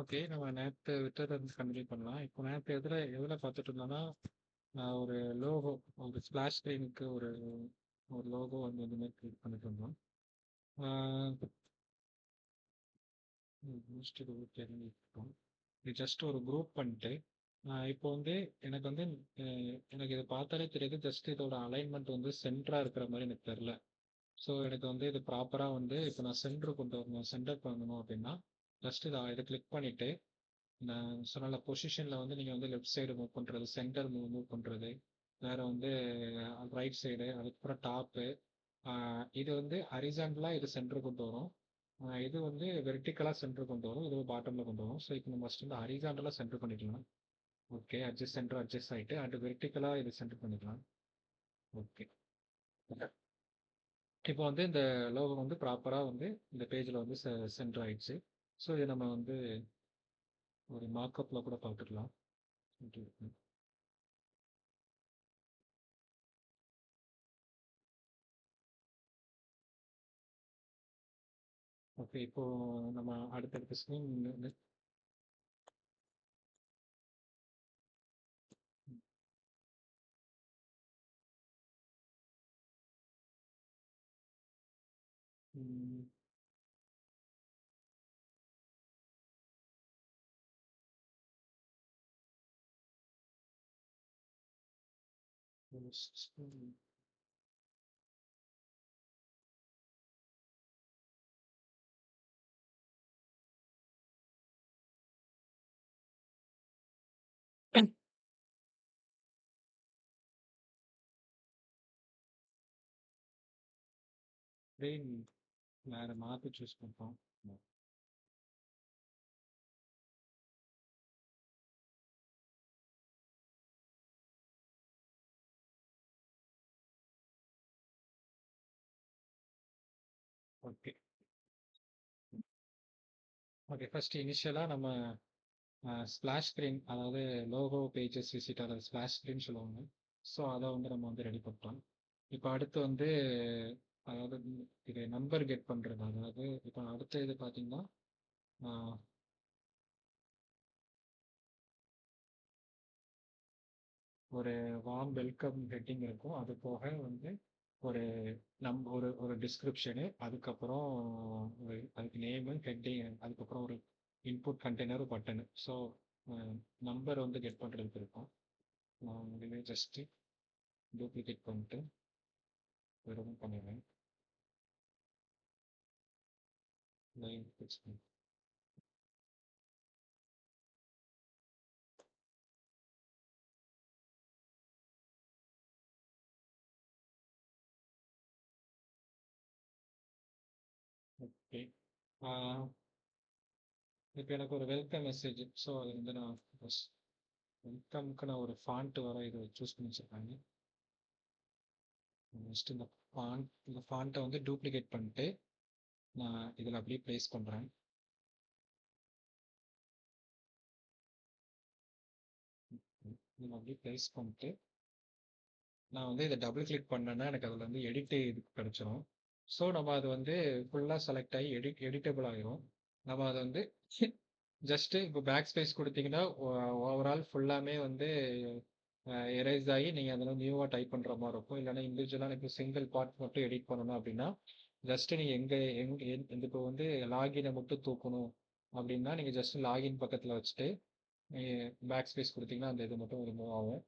Okay. நம்ம நேத்து விட்டதுலருந்து continue பண்ணலாம். இப்போ நேத்து எதுல எதுல பார்த்துட்டு இருந்தோம்னா, ஒரு லோகோ ஒரு ஸ்பிளாஷ் ஸ்க்ரீனுக்கு ஒரு ஒரு லோகோ வந்து இந்த மாரி கிரியேட் பண்ணிட்டு இருந்தோம். ஆ முடிச்சுட்டு தெரிஞ்சுக்கிட்டோம். இது ஜஸ்ட் ஒரு குரூப் பண்ணிட்டு, இப்போ வந்து எனக்கு வந்து எனக்கு இத பார்த்தாலே தெரியுது. ஜஸ்ட் இதோட அலைன்மென்ட் வந்து சென்டரா இருக்கிற மாரி எனக்கு தெரியல. ஸோ எனக்கு வந்து இது ப்ராப்பரா வந்து இப்போ நான் சென்டர் கொண்டு வரணும், சென்டர் பண்ணணும் அப்படின்னா, ஜஸ்ட் இத கிளிக் பண்ணிட்டு நான் சொன்னல பொசிஷன்ல வந்து நீங்க வந்து லெஃப்ட் சைடு மூவ் பண்றது, சென்டர் மூவ் பண்றது, வேற வந்து ரைட் சைடு, அதுக்கப்புறம் டாப்பு. இது வந்து ஹரிசாண்டலா இது சென்டர் கொண்டு வரும். இது வந்து வெர்டிக்கலா சென்டர் கொண்டு வரும். இது பாட்டம்ல கொண்டு வரும். ஸோ இப்போ நம்ம ஃபர்ஸ்ட் வந்து ஹரிசாண்டலா சென்டர் பண்ணிக்கலாம். ஓகே, அட்ஜஸ்ட் சென்டர் அட்ஜஸ்ட் ஆயிட்டு அண்ட் வெர்டிக்கலா இது சென்டர் பண்ணிக்கலாம். ஓகே, இப்போ வந்து இந்த லோகோ வந்து ப்ராப்பரா வந்து இந்த பேஜ்ல வந்து சென்டர் ஆயிடுச்சு. ஸோ இதை நம்ம வந்து ஒரு மார்க்அப்ல கூட பார்த்துக்கலாம். ஓகே, இப்போ நம்ம அடுத்தடுத்த ஸ்க்ரீன். ஸ்க்ரீன் வேற மாற்றி சூஸ் பண்ணுறோம். ஓகே ஓகே, ஃபர்ஸ்ட் இனிஷியலாக நம்ம ஸ்பிளாஷ் ஸ்க்ரீன், அதாவது லோகோ பேஜஸ் விசிட் அதாவது ஸ்பிளாஷ் ஸ்க்ரீன் சொல்லுவாங்க. ஸோ அதை வந்து நம்ம வந்து ரெடி பண்ணிட்டோம். இப்போ அடுத்து வந்து அதாவது இது நம்பர் கெட் பண்ணுறது. அதாவது இப்போ அடுத்த இது பார்த்தீங்கன்னா ஒரு வார்ம் வெல்கம் ஹெட்டிங் இருக்கும். அது போக வந்து ஒரு ஒரு ஒரு டிஸ்கிரிப்ஷனு, அதுக்கப்புறம் அதுக்கு நேமு, ஹெட்டிங், அதுக்கப்புறம் ஒரு input container, button. So number வந்து கெட் பண்ணுறதுக்கு இருக்கும். நான் இதுவே ஜஸ்ட்டு டூப்ளிகேட் பண்ணிட்டு வெறும் பண்ணிடுவேன். லைன் ஃபிக்ஸ் பண்ணி ஓகே. இப்போ எனக்கு ஒரு வெல்கம் மெசேஜ். ஸோ அது வந்து நான் வெல்கம்க்கு நான் ஒரு ஃபாண்ட் வர இது சூஸ் பண்ணி வச்சுருக்காங்க. நெக்ஸ்ட் இந்த ஃபாண்ட்டை வந்து டூப்ளிகேட் பண்ணிட்டு நான் இதில் அப்படியே ப்ளேஸ் பண்ணுறேன். இதில் அப்படியே ப்ளேஸ் பண்ணிட்டு நான் வந்து இதை டபுள் கிளிக் பண்ணேன்னா எனக்கு அதில் வந்து எடிட் இது கிடச்சிரும். ஸோ நம்ம அது வந்து ஃபுல்லாக செலக்ட் ஆகி எடிட்டபிள் ஆகிரும். நம்ம அதை வந்து ஜஸ்ட்டு இப்போ பேக் ஸ்பேஸ் கொடுத்தீங்கன்னா ஓவரால் ஃபுல்லாமே வந்து எரேஸ் ஆகி நீங்கள் அதில் நியூவாக டைப் பண்ணுற மாதிரி இருக்கும். இல்லைன்னா இண்டிவிஜுவலாக இப்போ சிங்கிள் பார்ட் மட்டும் எடிட் பண்ணணும் அப்படின்னா ஜஸ்ட்டு நீங்கள் இப்போ வந்து லாகினை மட்டும் தூக்கணும் அப்படின்னா நீங்கள் ஜஸ்ட் லாகின் பக்கத்தில் வச்சுட்டு பேக் ஸ்பேஸ் கொடுத்தீங்கன்னா அந்த இது மட்டும் ரிமூவ் ஆகும்.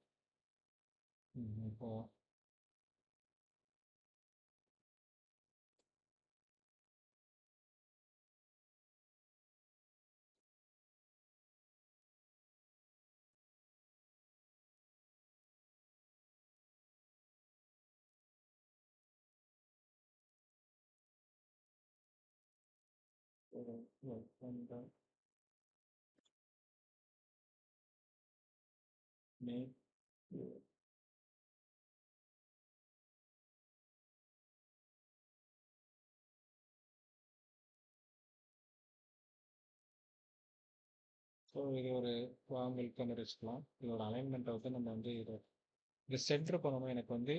இப்போ அந்த மே ஸோ இது ஒரு வார்ம் வெல்கம் வச்சுக்கலாம். இதோட அலைன்மெண்ட்டை வந்து நம்ம வந்து இது சென்டர் பண்ணணும். எனக்கு வந்து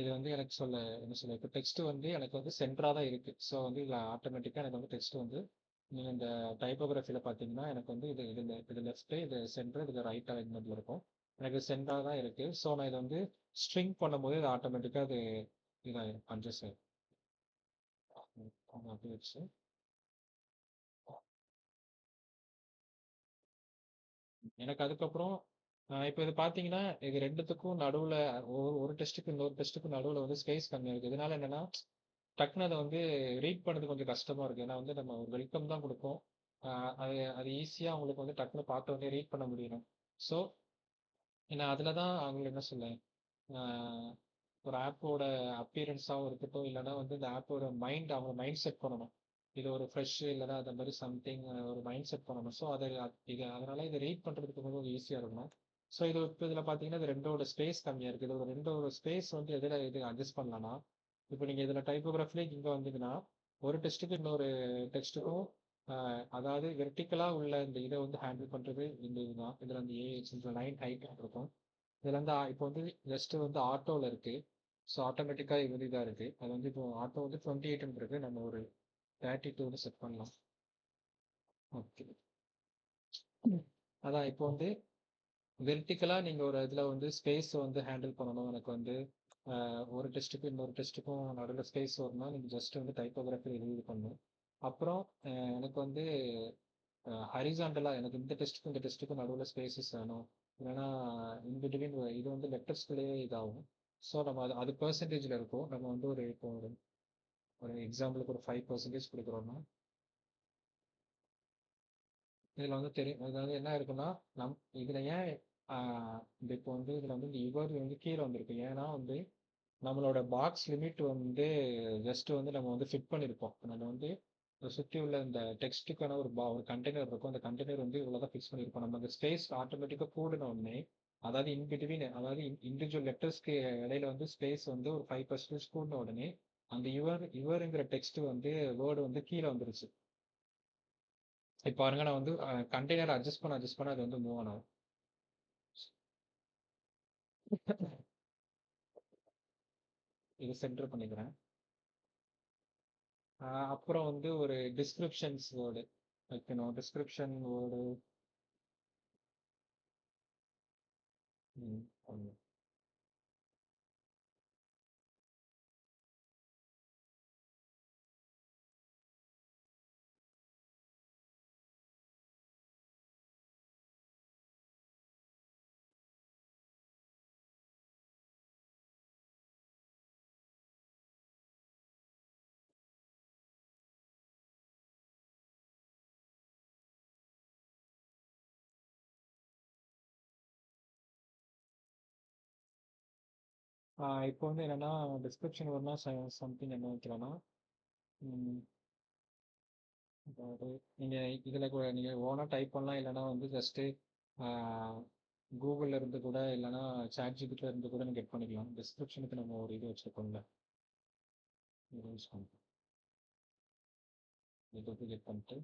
இது வந்து எனக்கு என்ன சொல்ல இப்போ டெக்ஸ்ட் வந்து எனக்கு வந்து சென்டரா தான் இருக்கு. ஸோ வந்து இதில் ஆட்டோமேட்டிக்காக எனக்கு வந்து டெக்ஸ்ட் வந்து நீங்கள் இந்த டைப்போகிராஃபியில் பார்த்தீங்கன்னா எனக்கு வந்து இது லெஃப்ட்டு, இது சென்டர், இது ரைட் அலைன்மெண்ட்ல இருக்கும். எனக்கு சென்டரா தான் இருக்கு. ஸோ நான் இதை வந்து ஸ்ட்ரிங் பண்ணும்போது இது ஆட்டோமேட்டிக்காக அது இதாயிரும் அட்ஜஸ்ட் ஆயிரும். அப்படி வச்சு எனக்கு அதுக்கப்புறம் இப்போ இது பார்த்தீங்கன்னா இது ரெண்டுத்துக்கும் நடுவில் ஒரு டெஸ்ட்டுக்கு இன்னொரு டெஸ்ட்டுக்கும் நடுவில் வந்து ஸ்பேஸ் கம்மியாக இருக்குது. இதனால என்னன்னா டக்குன்னு அதை வந்து ரீட் பண்ணுறது கொஞ்சம் கஷ்டமா இருக்கு. ஏன்னா வந்து நம்ம ஒரு வெல்கம் தான் கொடுப்போம். அது அது ஈஸியாக அவங்களுக்கு வந்து டக்குன்னு பார்த்த உடனே ரீட் பண்ண முடியணும். ஸோ நான் அதில் தான் அவங்களுக்கு என்ன சொல்லேன், ஒரு ஆப்போட அப்பியரன்ஸாகவும் இருக்கட்டும், இல்லைன்னா வந்து இந்த ஆப்போட அவங்க மைண்ட் செட் பண்ணணும். இது ஒரு ஃப்ரெஷ் இல்லைன்னா அந்த மாதிரி சம்திங் ஒரு மைண்ட் செட் பண்ணணும். ஸோ இது அதனால இதை ரீட் பண்ணுறதுக்கு கொஞ்சம் ஈஸியாக இருக்கணும். ஸோ இது இப்போ இதில் பார்த்தீங்கன்னா இது ரெண்டோட ஸ்பேஸ் கம்மியாக இருக்குது. இது ஒரு ரெண்டோட ஸ்பேஸ் வந்து எதில் இது அட்ஜஸ்ட் பண்ணலாம்னா இப்போ நீங்கள் இதில் டைப்போகிராஃபிலே இங்கே வந்தீங்கன்னா ஒரு டெஸ்ட்டுக்கு இன்னொரு டெக்ஸ்ட்டுக்கும் அதாவது வெர்டிக்கலாக உள்ள இந்த இதை வந்து ஹேண்டில் பண்ணுறது இந்த இதுதான். இதில் அந்த லைன் ஹைட் இருக்கும். இதில் வந்து இப்போ வந்து ஜஸ்ட் வந்து ஆட்டோவில் இருக்குது. ஸோ ஆட்டோமேட்டிக்காக இது வந்து இதாக இருக்குது. அது வந்து இப்போ ஆட்டோ வந்து 28 இருக்கு. நம்ம ஒரு 32 செட் பண்ணலாம். ஓகே. அதான் இப்போ வந்து வெர்டிக்கலாக நீங்கள் ஒரு இதில் வந்து ஸ்பேஸ் வந்து ஹேண்டில் பண்ணணும். எனக்கு வந்து ஒரு டெஸ்ட்டுக்கு இன்னொரு டெஸ்ட்டுக்கும் நடுவில் ஸ்பேஸ் வரணும்னா நீங்கள் ஜஸ்ட் வந்து டைப்போகிராஃபி இது பண்ணணும். அப்புறம் எனக்கு வந்து ஹரிசாண்டலாக எனக்கு இந்த டெஸ்ட்டுக்கும் இந்த டெஸ்ட்டுக்கும் நடுவில் ஸ்பேசஸ் வேணும். இல்லைன்னா இன்பிட்வீன் இது வந்து லெட்டர்ஸ்குள்ளேயே இதாகும். ஸோ நம்ம அது பெர்சன்டேஜில் இருக்கும். நம்ம வந்து ஒரு இப்போ ஒரு எக்ஸாம்பிளுக்கு ஒரு 5% கொடுக்குறோம்னா இதில் வந்து தெரியும். அதாவது என்ன இருக்குன்னா இதில் ஏன் இப்போ வந்து இதில் வந்து இந்த இவர் வந்து கீழே வந்திருக்கு. ஏன்னா வந்து நம்மளோட பாக்ஸ் லிமிட் வந்து ஜஸ்ட் வந்து நம்ம வந்து ஃபிட் பண்ணியிருப்போம். நம்ம வந்து சுற்றி உள்ள இந்த டெக்ஸ்ட்டுக்கான ஒரு கண்டெய்னர் இருக்கும். அந்த கண்டெய்னர் வந்து இவ்வளோதான் ஃபிக்ஸ் பண்ணியிருப்போம். நம்ம அந்த ஸ்பேஸ் ஆட்டோமேட்டிக்காக கூடின உடனே அதாவது இன்பிட்வீன் அதாவது இண்டிவிஜுவல் லெட்டர்ஸ்க்கு இடையில வந்து ஸ்பேஸ் வந்து ஒரு 5% கூடின உடனே அந்த இவருங்கிற டெக்ஸ்ட் வந்து வேர்டு வந்து கீழே வந்துருச்சு. இப்போ பாருங்க நான் வந்து கண்டெய்னர் அட்ஜஸ்ட் பண்ண அது வந்து மூவ் ஆகும். இது சென்டர் பண்ணிக்கிறேன். அப்புறம் வந்து ஒரு டிஸ்கிரிப்ஷன்ஸ் வேர்டு வைக்கணும். டிஸ்கிரிப்ஷன் வேர்டு ஒன்று. இப்போ வந்து என்னன்னா டிஸ்கிரிப்ஷன் வேர்ட்னா சம்திங் என்ன வைக்கிறேன்னா ம், அதாவது நீங்கள் இதில் கூட நீங்கள் ஓனாக டைப் பண்ணலாம். இல்லைன்னா வந்து ஜஸ்ட்டு கூகுளில் இருந்து கூட இல்லைன்னா சாட் இருந்து கூட நீங்கள் கெட் பண்ணிக்கலாம். டிஸ்கிரிப்ஷனுக்கு நம்ம ஒரு இது வச்சுருக்கோம்ல, இது யூஸ் பண்ணிக்கலாம். இது கெட் பண்ணிட்டு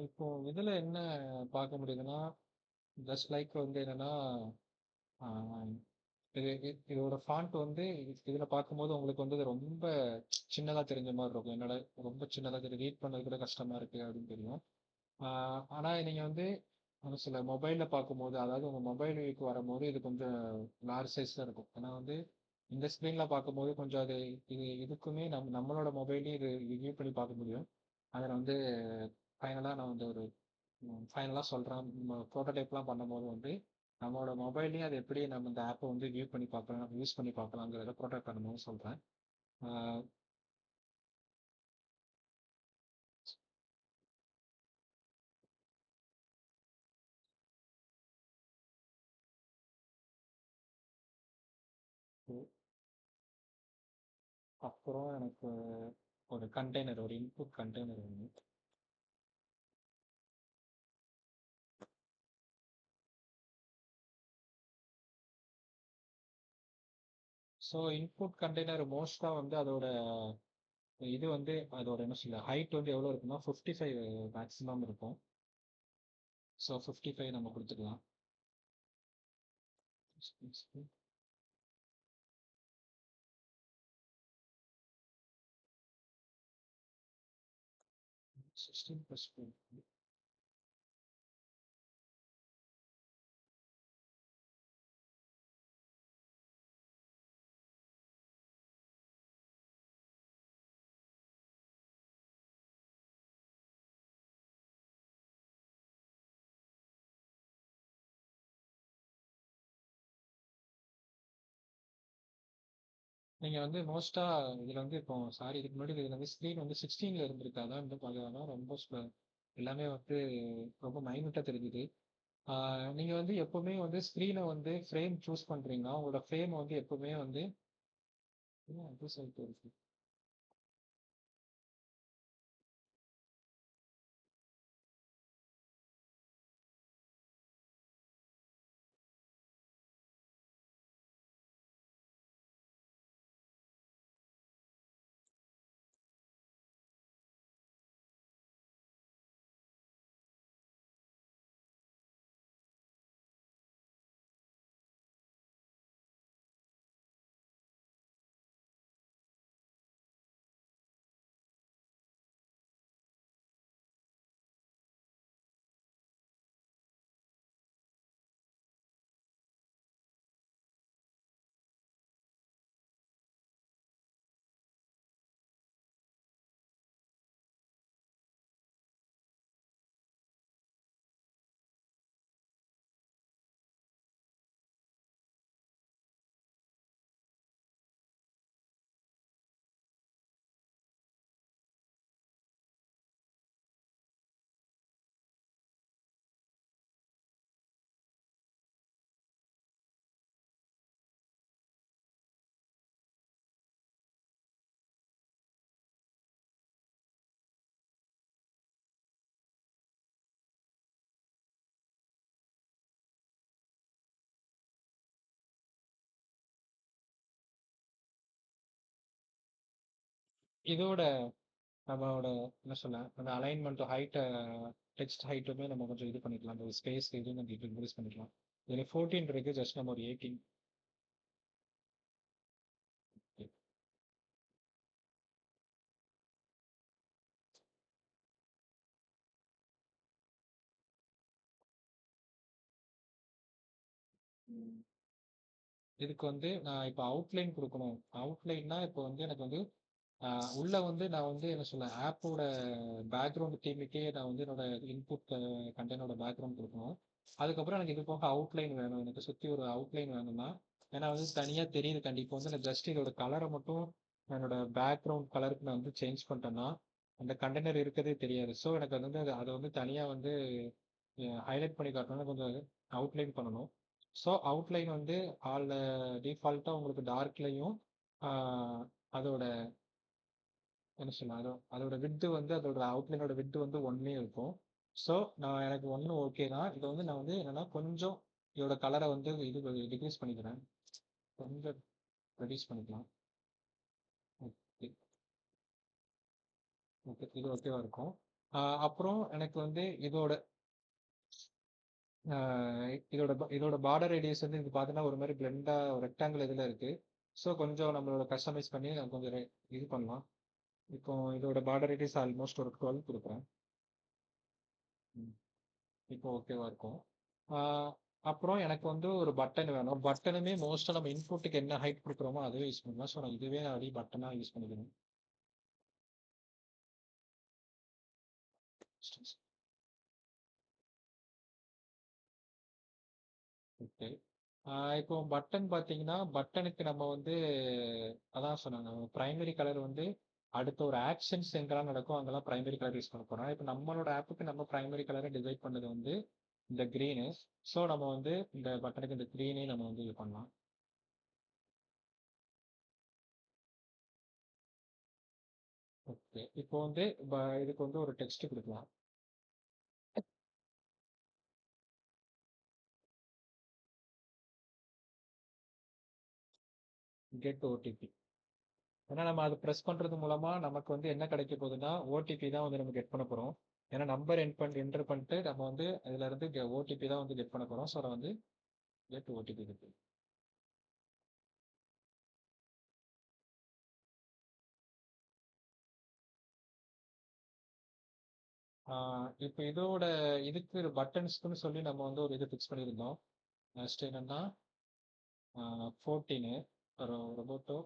இப்போ இதில் என்ன பார்க்க முடியுதுன்னா ஜஸ்ட் லைக் வந்து என்னன்னா இதோட ஃபாண்ட் வந்து இதுல பார்க்கும்போது உங்களுக்கு வந்து இது ரொம்ப சின்னதா தெரிஞ்ச மாதிரி இருக்கும். என்னோட ரொம்ப சின்னதா தெரியும். ரீட் பண்ணது கூட கஷ்டமா இருக்கு அப்படின்னு தெரியும். ஆனா நீங்க வந்து ஒரு சில மொபைல்ல பார்க்கும்போது, அதாவது உங்க மொபைலுக்கு வரும்போது இது கொஞ்சம் லார்ஜ் சைஸ்ல இருக்கும். ஆனா வந்து இந்த ஸ்க்ரீன்ல பார்க்கும்போது கொஞ்சம் அது இதுக்குமே நம்மளோட மொபைலையும் இது வியூ பண்ணி பார்க்க முடியும். அதை நான் வந்து நான் வந்து ஒரு ஃபைனலா சொல்றேன். புரோட்டோடைப்லாம் பண்ணும்போது வந்து நம்மளோட மொபைல்லயும் அது எப்படி நம்ம இந்த ஆப்பை வந்து வியூ பண்ணி பார்க்கலாம், யூஸ் பண்ணி பார்க்கலாங்கிறத புரோட்டோடைப் பண்ணும்போது சொல்றேன். ஆஹ் அப்புறம் எனக்கு ஒரு கண்டெய்னர், ஒரு இன்புட் கண்டெய்னர் வேணும். ஸோ இன்புட் கண்டெய்னர் மோஸ்டா வந்து அதோட இது வந்து அதோட என்ன சொல்ல ஹைட் வந்து எவ்வளோ இருக்குன்னா 55 மேக்ஸிமம் இருக்கும். ஸோ 55 நம்ம கொடுத்துக்கலாம். 16 ப்ளஸ் நீங்க வந்து மோஸ்டா இதுல வந்து இப்போ சாரி இதுக்கு முன்னாடி இதுல வந்து ஸ்க்ரீன் வந்து 16ல இருந்திருக்கு. அதான் வந்து பார்த்தீங்கன்னா ரொம்ப எல்லாமே வந்து ரொம்ப மைனூட்டா தெரிஞ்சுது. நீங்க வந்து எப்பவுமே வந்து ஸ்க்ரீனை வந்து ஃப்ரேம் சூஸ் பண்றீங்கன்னா உங்களோட ஃப்ரேம் வந்து எப்பவுமே வந்து அது சொல்லிட்டு இருக்கு. இதோட நம்மளோட என்ன சொல்ல அந்த அலைன்மெண்ட் ஹைட், டெக்ஸ்ட் ஹைட்டுமே நம்ம கொஞ்சம் இது பண்ணிக்கலாம். அந்த ஸ்பேஸ் இது நம்ம இன்க்ரீஸ் பண்ணிக்கலாம். இதுல 14 இருக்கு, ஜஸ்ட் நம்ம ஒரு 18. இதுக்கு வந்து நான் இப்போ அவுட்லைன் கொடுக்கணும். அவுட்லைன்னா இப்போ வந்து எனக்கு வந்து உள்ள வந்து நான் வந்து என்ன சொல்ல ஆப்போட பேக்ரவுண்ட் தீமுக்கே நான் வந்து என்னோட இன்புட் கண்டென்ட்டோட பேக்ரவுண்ட் கொடுக்கணும். அதுக்கப்புறம் எனக்கு இது போக அவுட்லைன் வேணும். எனக்கு சுற்றி ஒரு அவுட்லைன் வேணும்னா ஏன்னா வந்து தனியாக தெரியுது கண்டிப்பாக வந்து நான் ஜஸ்ட் இதோட கலரை மட்டும் என்னோட பேக்ரவுண்ட் கலருக்கு நான் வந்து சேஞ்ச் பண்ணிட்டேன்னா அந்த கண்டெய்னர் இருக்கதே தெரியாது. ஸோ எனக்கு அது வந்து அதை வந்து தனியாக வந்து ஹைலைட் பண்ணி காட்டணும்னா கொஞ்சம் அவுட்லைன் பண்ணணும். ஸோ அவுட்லைன் வந்து ஆல் டிஃபால்ட்டாக உங்களுக்கு டார்க்லையும் அதோட என்ன சொல்லலாம் அதோட விட்டு வந்து அதோட அவுட்லைனோட விட்டு வந்து ஒன்னே இருக்கும். ஸோ நான் எனக்கு ஒன்று ஓகே தான். இதை வந்து நான் வந்து என்னன்னா கொஞ்சம் இதோட கலரை வந்து இது டிக்ரீஸ் பண்ணிக்கிறேன். கொஞ்சம் ரெடியூஸ் பண்ணிக்கலாம். ஓகே, ஓகே, இது ஓகேவா இருக்கும். அப்புறம் எனக்கு வந்து இதோட இதோட பார்டர் ரேடியஸ் வந்து இது பார்த்தீங்கன்னா ஒரு மாதிரி பிளெண்டா ரெக்டாங்கிள் இதில் இருக்கு. ஸோ கொஞ்சம் நம்மளோட கஸ்டமைஸ் பண்ணி நம்ம கொஞ்சம் இது பண்ணலாம். இப்போ இதோட பார்டர் ரேடியஸ் ஆல்மோஸ்ட் ஒரு 12 கொடுக்குறேன். இப்போ ஓகேவா இருக்கும். ஆஹ் அப்புறம் எனக்கு வந்து ஒரு பட்டன் வேணும். பட்டனுமே மோஸ்ட்டாக நம்ம இன்புட்டுக்கு என்ன ஹைட் கொடுக்குறோமோ அதுவே யூஸ் பண்ணலாம். ஸோ நான் இதுவே அப்படி பட்டனாக யூஸ் பண்ணிக்கிறேன். ஓகே. இப்போ பட்டன் பார்த்தீங்கன்னா பட்டனுக்கு நம்ம வந்து அதான் சொன்னாங்க பிரைமரி கலர் வந்து அடுத்த ஒரு ஆக்ஷன்ஸ் எங்கெல்லாம் நடக்கும் அங்கெல்லாம் பிரைமரி கலர் யூஸ் பண்ண போறோம். இப்போ நம்மளோட ஆப்புக்கு நம்ம பிரைமரி கலரை டிசைட் பண்ணது வந்து இந்த க்ரீனு. ஸோ நம்ம வந்து இந்த பட்டனுக்கு இந்த க்ரீனே நம்ம வந்து இது பண்ணலாம். ஓகே. இப்போ வந்து இதுக்கு வந்து ஒரு டெக்ஸ்ட் கொடுக்கலாம். Get OTP. ஏன்னா நம்ம அது ப்ரெஸ் பண்றது மூலமா நமக்கு வந்து என்ன கிடைக்க போகுதுன்னா ஓடிபி தான் வந்து நம்ம கெட் பண்ண போறோம். ஏன்னா நம்பர் என்டர் பண்ணிட்டு நம்ம வந்து அதுல இருந்து ஓடிபி தான் வந்து கெட் பண்ண போறோம். ஸோ அதை வந்து கெட் ஓடிபி இருக்கு. இப்போ இதுக்கு பட்டன்ஸ்க்குன்னு சொல்லி நம்ம வந்து ஒரு இது ஃபிக்ஸ் பண்ணியிருந்தோம். நெக்ஸ்ட் என்னன்னா 14 ஒரு ரொபோட்டோ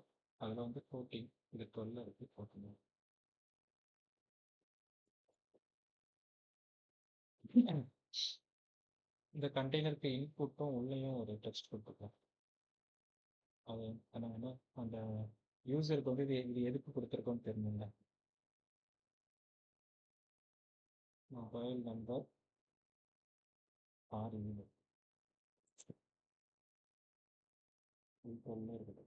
அதில் வந்து 14 இது 12 இருக்கு 14. இந்த கண்டெய்னருக்கு இன்புட்டும் உள்ளேயும் ஒரு டெக்ஸ்ட் கொடுத்துருக்கோம். அது நம்ம அந்த யூசருக்கு வந்து இது எதுக்கு கொடுத்துருக்கோம்னு தெரிஞ்சுங்க. மொபைல் நம்பர் ஆர் இமெயில் இருக்குது.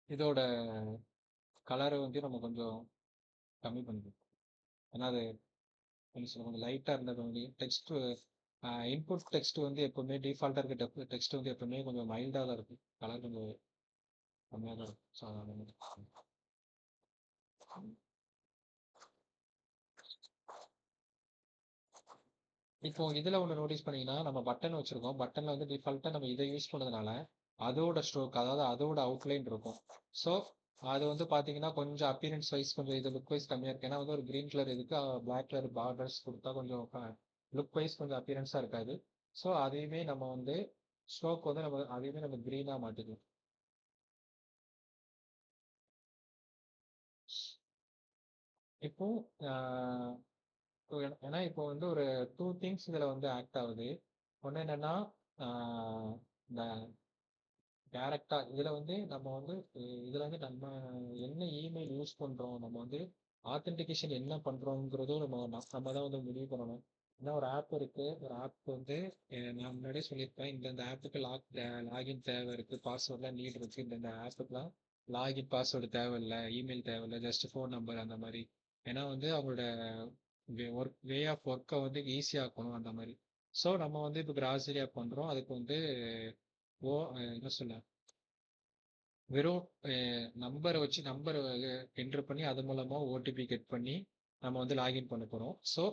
இதோட கலரை வந்து நம்ம கொஞ்சம் கம்மி பண்ணிக்கணும். ஏன்னா அது என்ன சொல்ல கொஞ்சம் லைட்டாக இருந்தது வந்து டெக்ஸ்ட் இன்புட் டெக்ஸ்ட் வந்து எப்பவுமே டிஃபால்ட்டாக இருக்க டெக்ஸ்ட் வந்து எப்பவுமே கொஞ்சம் மைல்டாக தான் இருக்கும். கலர் கொஞ்சம் கம்மியாக தான் இருக்கும். ஸோ அதனால இப்போ இதுல ஒன்று நோட்டீஸ் பண்ணீங்கன்னா நம்ம பட்டன் வச்சிருக்கோம். பட்டன்ல வந்து டிஃபால்ட்டா நம்ம இதை யூஸ் பண்ணதுனால அதோட ஸ்ட்ரோக் அதாவது அதோட அவுட்லைன் இருக்கும். ஸோ அது வந்து பாத்தீங்கன்னா கொஞ்சம் அப்பியரன்ஸ் வைஸ் கொஞ்சம் இது லுக் வைஸ் கம்மியா இருக்கு. ஏன்னா வந்து ஒரு கிரீன் கலர் இதுக்கு பிளாக் கலர் பார்டர்ஸ் கொடுத்தா கொஞ்சம் லுக் வைஸ் கொஞ்சம் அப்பியரன்ஸா இருக்காது. ஸோ அதையுமே நம்ம வந்து ஸ்ட்ரோக் வந்து நம்ம அதையுமே நம்ம கிரீனா மாட்டிக்கலாம். இப்போ ஆஹ் ஏன்னா இப்போ வந்து ஒரு டூ திங்ஸ் இதுல வந்து ஆக்ட் ஆகுது. ஒன்று என்னன்னா ஆஹ் இந்த டைரக்டா இதுல வந்து நம்ம வந்து இதுல வந்து நம்ம என்ன இமெயில் யூஸ் பண்றோம் நம்ம வந்து ஆத்தென்டிகேஷன் என்ன பண்றோங்கிறதும் நம்ம தான் வந்து முடிவு பண்ணணும். ஏன்னா ஒரு ஆப் இருக்கு. ஒரு ஆப் வந்து நான் முன்னாடியே சொல்லியிருப்பேன் இந்த ஆப்புக்கு லாகின் தேவை இருக்கு, பாஸ்வேர்ட்லாம் நீட் இருக்கு. இந்த ஆப்புக்குலாம் லாகின் பாஸ்வேர்டு தேவையில்லை, இமெயில் தேவையில்லை, ஜஸ்ட் ஃபோன் நம்பர் அந்த மாதிரி. ஏன்னா வந்து அவங்களோட வே ஆஃப் ஒர்க்கை வந்து ஈஸியாக்கணும் அந்த மாதிரி. ஸோ நம்ம வந்து இப்போ கிராசரி ஆப் பண்றோம். அதுக்கு வந்து என்ன சொல்ல வெறும் நம்பரை வச்சு நம்பரை என்டர் பண்ணி அது மூலமா ஓடிபி கெட் பண்ணி நம்ம வந்து லாகின் பண்ண போறோம். ஸோ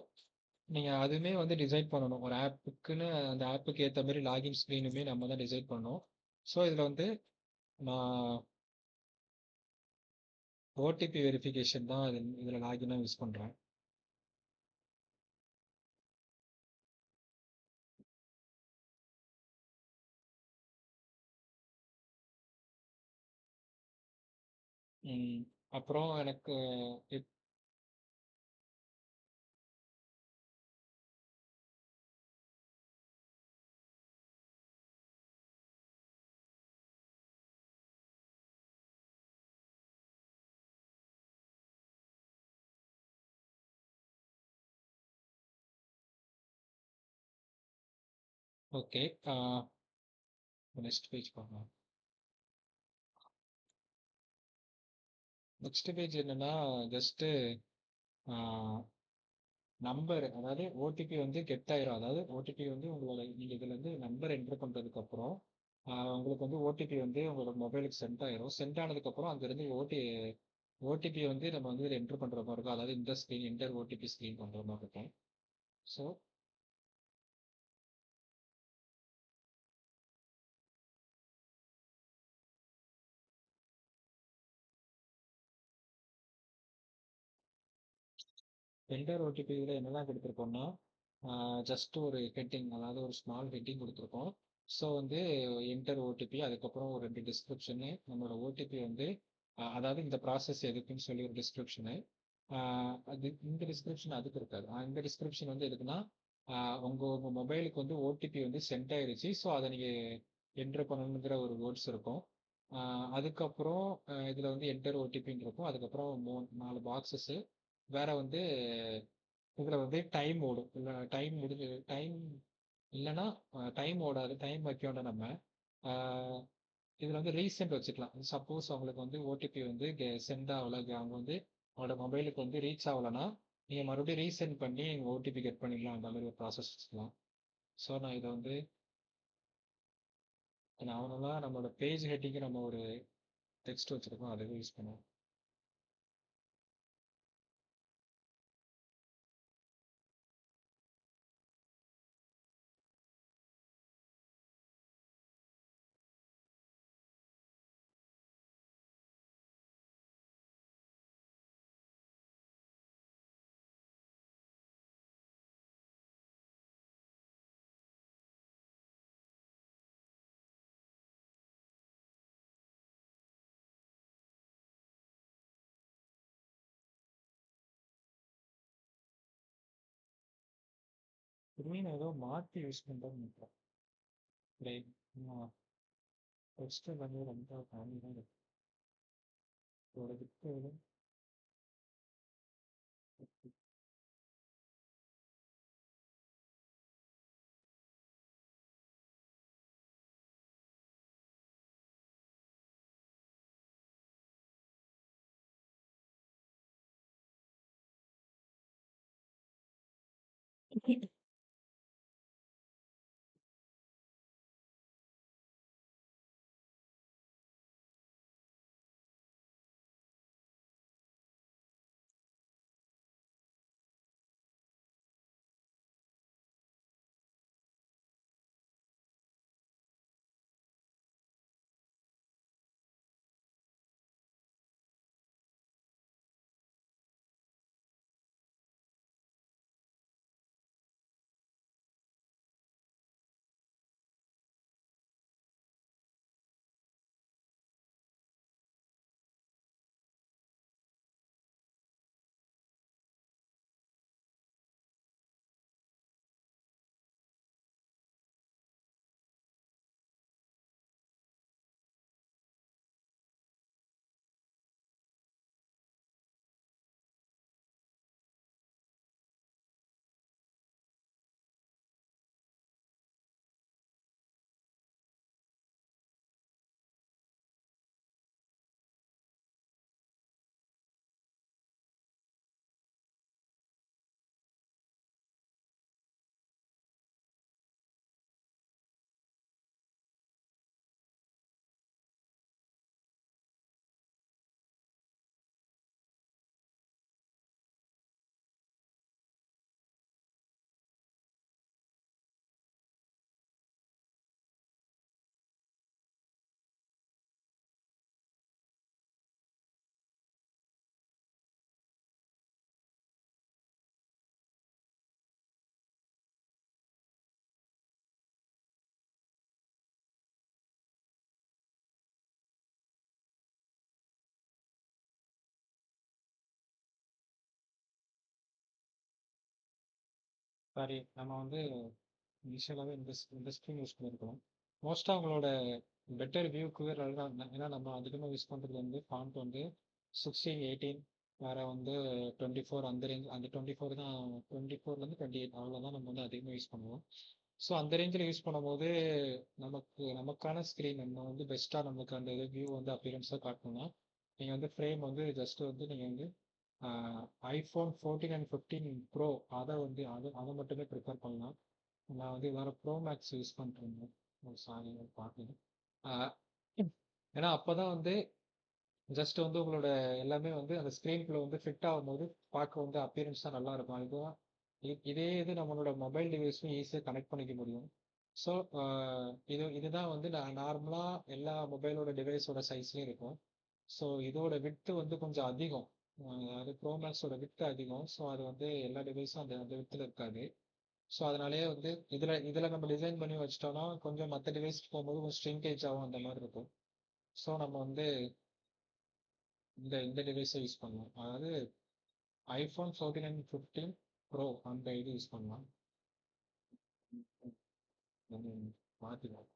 நீங்க அதுவுமே வந்து டிசைட் பண்ணணும். ஒரு ஆப்புக்குன்னு அந்த ஆப்புக்கு ஏற்ற மாதிரி லாகின் ஸ்க்ரீனுமே நம்ம தான் டிசைட் பண்ணணும். ஸோ இதுல வந்து நான் ஓடிபி வெரிஃபிகேஷன் தான் இதுல லாகினா யூஸ் பண்றேன். ம், அப்புறம் எனக்கு ஓகே. நெக்ஸ்ட் பேஜ் பார்க்கலாம். நெக்ஸ்ட் பேஜ் என்னன்னா ஜஸ்ட் நம்பர் அதாவது ஓடிபி வந்து கெட் ஆயிரும். அதாவது ஓடிபி வந்து உங்களோட நீங்க இதுல இருந்து நம்பர் என்டர் பண்றதுக்கு அப்புறம் உங்களுக்கு வந்து ஓடிபி வந்து உங்களோட மொபைலுக்கு சென்ட் ஆயிரும். சென்ட் ஆனதுக்கு அப்புறம் அங்க இருந்து ஓடிபி வந்து நம்ம வந்து இதில் என்ட்ரு பண்ணுற மாதிரி இருக்கும். அதாவது இந்த ஸ்க்ரீன் என்டர் ஓடிபி ஸ்க்ரீன் பண்ணுற மாதிரி இருக்கும். ஸோ என்டர் ஓடிபி இதில் என்னெல்லாம் கொடுத்துருக்கோம்னா ஜஸ்ட் ஒரு ஹெட்டிங், அதாவது ஒரு ஸ்மால் ஹெட்டிங் கொடுத்துருக்கோம். ஸோ வந்து என்டர் ஓடிபி, அதுக்கப்புறம் ஒரு 2 டிஸ்கிரிப்ஷனு, நம்மளோட ஓடிபி வந்து அதாவது இந்த ப்ராசஸ் எதுக்குன்னு சொல்லி ஒரு டிஸ்கிரிப்ஷனு. அது இந்த டிஸ்கிரிப்ஷன் அதுக்கு இருக்காது. இந்த டிஸ்கிரிப்ஷன் வந்து எதுக்குன்னா உங்கள் மொபைலுக்கு வந்து ஓடிபி வந்து சென்ட் ஆயிருச்சு. ஸோ அதை நீங்கள் என்டர் பண்ணணுங்கிற ஒரு வேர்ட்ஸ் இருக்கும். அதுக்கப்புறம் இதில் வந்து என்டர் ஓடிபின்னு இருக்கும். அதுக்கப்புறம் 4 பாக்ஸஸ்ஸு. வேற வந்து இதில் வந்து டைம் ஓடும். இல்லை டைம் முடிஞ்சு டைம் இல்லைன்னா டைம் ஓடாது. டைம் வைக்க வேண்டாம் நம்ம. இதில் வந்து ரீசெண்ட் வச்சுக்கலாம். சப்போஸ் அவங்களுக்கு வந்து ஓடிபி வந்து சென்ட் ஆகலை, அவங்க வந்து அவங்களோட மொபைலுக்கு வந்து ரீச் ஆகலைன்னா நீங்கள் மறுபடியும் ரீசெண்ட் பண்ணி ஓடிபி கெட் பண்ணிக்கலாம். அந்த மாதிரி ஒரு ப்ராசஸ் வச்சுக்கலாம். ஸோ நான் இதை வந்து நார்மலாக நம்மளோட பேஜ் ஹெட்டிங்கு நம்ம ஒரு டெக்ஸ்ட் வச்சுருக்கோம், அதை யூஸ் பண்ணுவோம். ஸ்க்ரீன் ஏதோ மாற்றி யூஸ் பண்ணுறோம்னு நினைக்கிறேன். லைக் டெக்ஸ்ட் எல்லாமே ரொம்ப கம்மி தான் இருக்கு. இதோட விட்டு சாரி, நம்ம வந்து இனிஷியலாகவே இந்த ஸ்க்ரீன் யூஸ் பண்ணியிருக்கோம். மோஸ்ட்டாக அவங்களோட பெட்டர் வியூக்கு ஏன்னா நம்ம அதிகமாக யூஸ் பண்ணுறது வந்து ஃபாண்ட் வந்து 16, 18, வேறு வந்து 24, அந்த ரேஞ்ச். அந்த 24 தான், 24லேருந்து 28 அவ்வளோதான் நம்ம வந்து அதிகமாக யூஸ் பண்ணுவோம். ஸோ அந்த ரேஞ்சில் யூஸ் பண்ணும்போது நமக்கான ஸ்க்ரீன் நம்ம வந்து பெஸ்ட்டாக நமக்கு அந்த இது வியூ வந்து அப்பியரன்ஸாக காட்டணும்னா நீங்கள் வந்து ஃப்ரேம் வந்து ஜஸ்ட்டு வந்து நீங்கள் வந்து ஐஃபோன் 14 அண்ட் 15 ப்ரோ அதை வந்து அதை மட்டுமே ப்ரிஃபர் பண்ணலாம். நான் வந்து வேறு ப்ரோ மேக்ஸ் யூஸ் பண்ணிட்டுருந்தேன். சாரி, பார்த்தேன். ஏன்னா அப்போ தான் வந்து ஜஸ்ட் வந்து உங்களோட எல்லாமே வந்து அந்த ஸ்க்ரீன்குள்ள வந்து ஃபிட் ஆகும்போது பார்க்க வந்து அப்பியரன்ஸ் தான் நல்லா இருக்கும். இதுதான் இதே இது நம்மளோட மொபைல் டிவைஸும் ஈஸியா கனெக்ட் பண்ணிக்க முடியும். ஸோ இதுதான் வந்து நார்மலா எல்லா மொபைலோட டிவைஸோட சைஸ்லயும் இருக்கும். ஸோ இதோட விட்த் வந்து கொஞ்சம் அதிகம். அது ப்ரோ மேக்ஸோட விட்த் அதிகம். ஸோ அது வந்து எல்லா டிவைஸும் அந்த அந்த விட்த்தில் இருக்காது. ஸோ அதனாலேயே வந்து இதில் நம்ம டிசைன் பண்ணி வச்சிட்டோம்னா கொஞ்சம் மற்ற டிவைஸ்க்கு போகும்போது கொஞ்சம் ஸ்ட்ரிங்கேஜ் ஆகும் அந்த மாதிரி இருக்கும். ஸோ நம்ம வந்து இந்த இந்த டிவைஸை யூஸ் பண்ணலாம். அதாவது ஐஃபோன் 14 அண்ட் 15 ப்ரோ அந்த இது யூஸ் பண்ணலாம். மாற்றிக்கலாம்.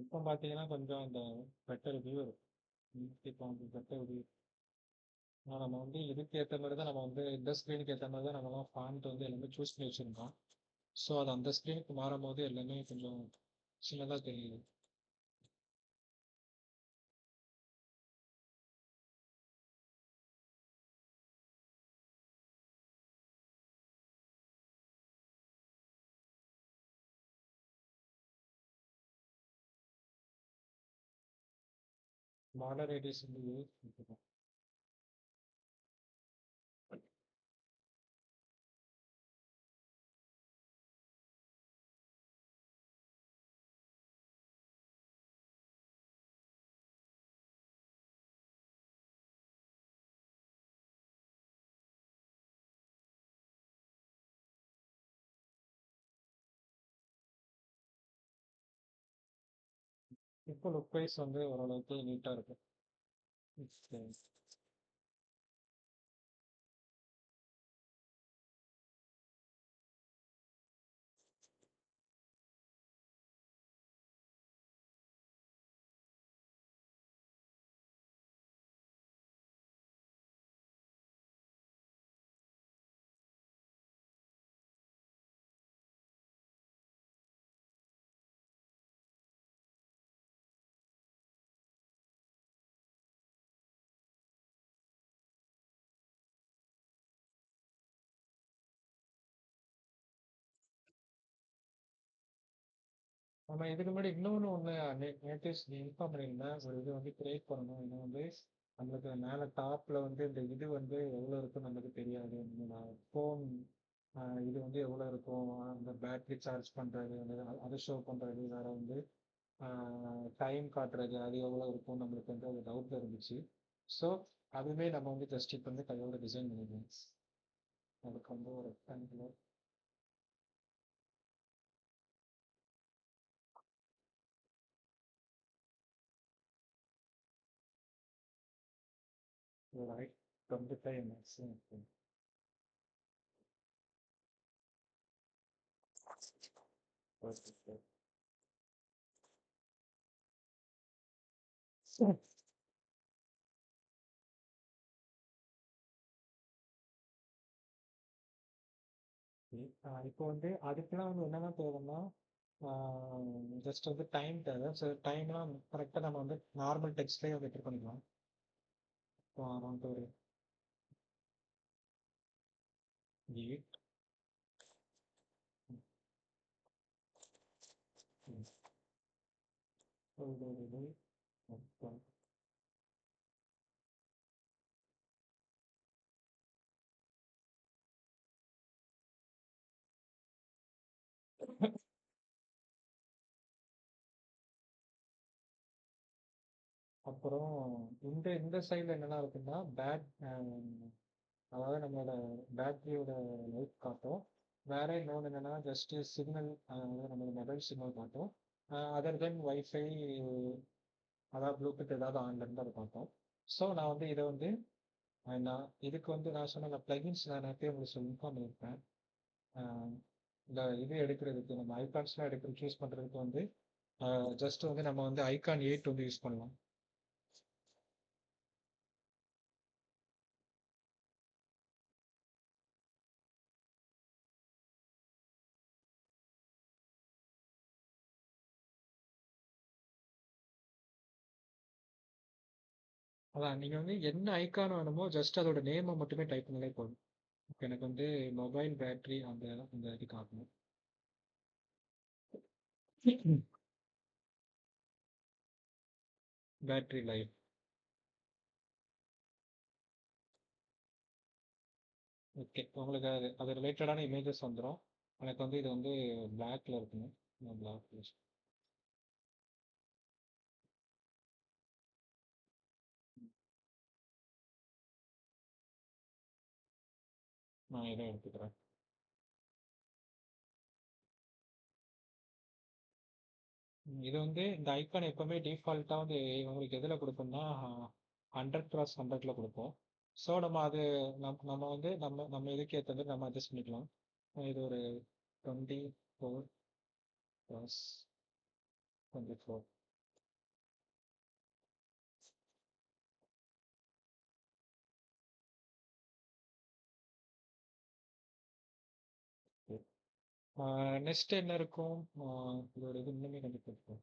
இப்போ பார்த்தீங்கன்னா கொஞ்சம் அந்த பெட்டர் வியூ இருக்கும். இப்போ வந்து பெட்டர் வியூ. நம்ம வந்து இதுக்கு ஏற்ற மாதிரி தான் நம்ம வந்து இந்த ஸ்க்ரீனுக்கு ஏற்ற மாதிரி தான் நம்மலாம் ஃபாண்ட் வந்து எல்லாமே சூஸ் பண்ணி வச்சுருக்கோம். ஸோ அது அந்த ஸ்க்ரீனுக்கு மாறும்போது எல்லாமே கொஞ்சம் சின்னதாக தெரியுது. பார்டர் ரேடியஸ் வந்து யூஸ் பண்ணிருக்கோம். இப்போ லுக் வைஸ் வந்து ஓரளவுக்கு நீட்டாக இருக்கும். சரி. நம்ம இதுக்கு முன்னாடி இன்னொன்று ஒன்று நேட்டிவ்ஸ் இன்ஃபார்ம் பண்ணியிருந்தேன். ஒரு இது வந்து கிரியேட் பண்ணணும். ஏன்னா வந்து நம்மளுக்கு மேலே டாப்பில் வந்து இந்த இது வந்து எவ்வளோ இருக்குன்னு நமக்கு தெரியாது. ஃபோன் இது வந்து எவ்வளோ இருக்கும், அந்த பேட்டரி சார்ஜ் பண்ணுறது அதை ஷோ பண்ணுறது, வேறு வந்து டைம் காட்டுறது அது எவ்வளோ இருக்கும் நம்மளுக்கு வந்து அது டவுட்டில் இருந்துச்சு. ஸோ அதுவுமே நம்ம வந்து ஜஸ்ட் இப்போ வந்து கையோட டிசைன் பண்ணிடுவோம். அதுக்கு வந்து ஒரு ரெக்டாங்குலர் ஒரு ஹைட் 25 மேக்ஸிமம். ஓகே. இப்போ வந்து அதுக்கெல்லாம் வந்து என்னென்ன தேவைன்னா ஜஸ்ட் வந்து டைம் தேவை. ஸோ டைம்லாம் கரெக்டாக நம்ம வந்து நார்மல் டெக்ஸ்ட்லேயே வந்து என்டர் பண்ணிக்கலாம். இப்போ அரௌண்ட் ஒரு 8. அப்புறம் இந்த இந்த சைடில் என்னென்ன இருக்குன்னா அதாவது நம்மளோட பேட்டரியோட லைஃப் காட்டும். வேற இன்னொன்று என்னன்னா ஜஸ்ட் சிக்னல், அதாவது நம்மளோட மொபைல் சிக்னல் காட்டும். அதர் தென் வைஃபை, அதாவது ப்ளூடூத் ஏதாவது ஆன்ல இருந்து அதை காட்டும். ஸோ நான் வந்து இதை வந்து நான் இதுக்கு வந்து நான் சொன்ன பிளகின்ஸ் நான் நிறைய உங்களுக்கு இன்ஃபார்ம் பண்ணியிருப்பேன். ஆஹ் இந்த இது எடுக்கிறதுக்கு நம்ம ஐகான்ஸ்லாம் எடுக்கிறது சூஸ் பண்ணுறதுக்கு வந்து ஜஸ்ட் வந்து நம்ம வந்து ஐகான் 8 வந்து யூஸ் பண்ணலாம். அதான் நீங்கள் வந்து என்ன ஐகான் வேணுமோ ஜஸ்ட் அதோட நேமை மட்டுமே டைப் பண்ணாலே போதும். இப்போ எனக்கு வந்து மொபைல் பேட்டரி அந்த அந்த இது காட்டணும். Battery life. ஓகே, உங்களுக்கு அது அது ரிலேட்டடான இமேஜஸ் வந்துடும். எனக்கு வந்து இது வந்து பிளாக்ல இருக்கணும். நான் பிளாக் நான் இதை எடுத்துக்கிறேன். இது வந்து இந்த ஐக்கான் எப்பவுமே டிஃபால்ட்டாக வந்து உங்களுக்கு எதில் கொடுப்போம்னா 100x100ல கொடுப்போம். ஸோ நம்ம அது நம்ம வந்து நம்ம இதுக்கு ஏற்ற மாதிரி நம்ம அட்ஜஸ்ட் பண்ணிக்கலாம். இது ஒரு 24x24. நெக்ஸ்ட் என்ன இருக்கும்? இதோட இது இன்னுமே கண்டிப்பாக இருக்கும்.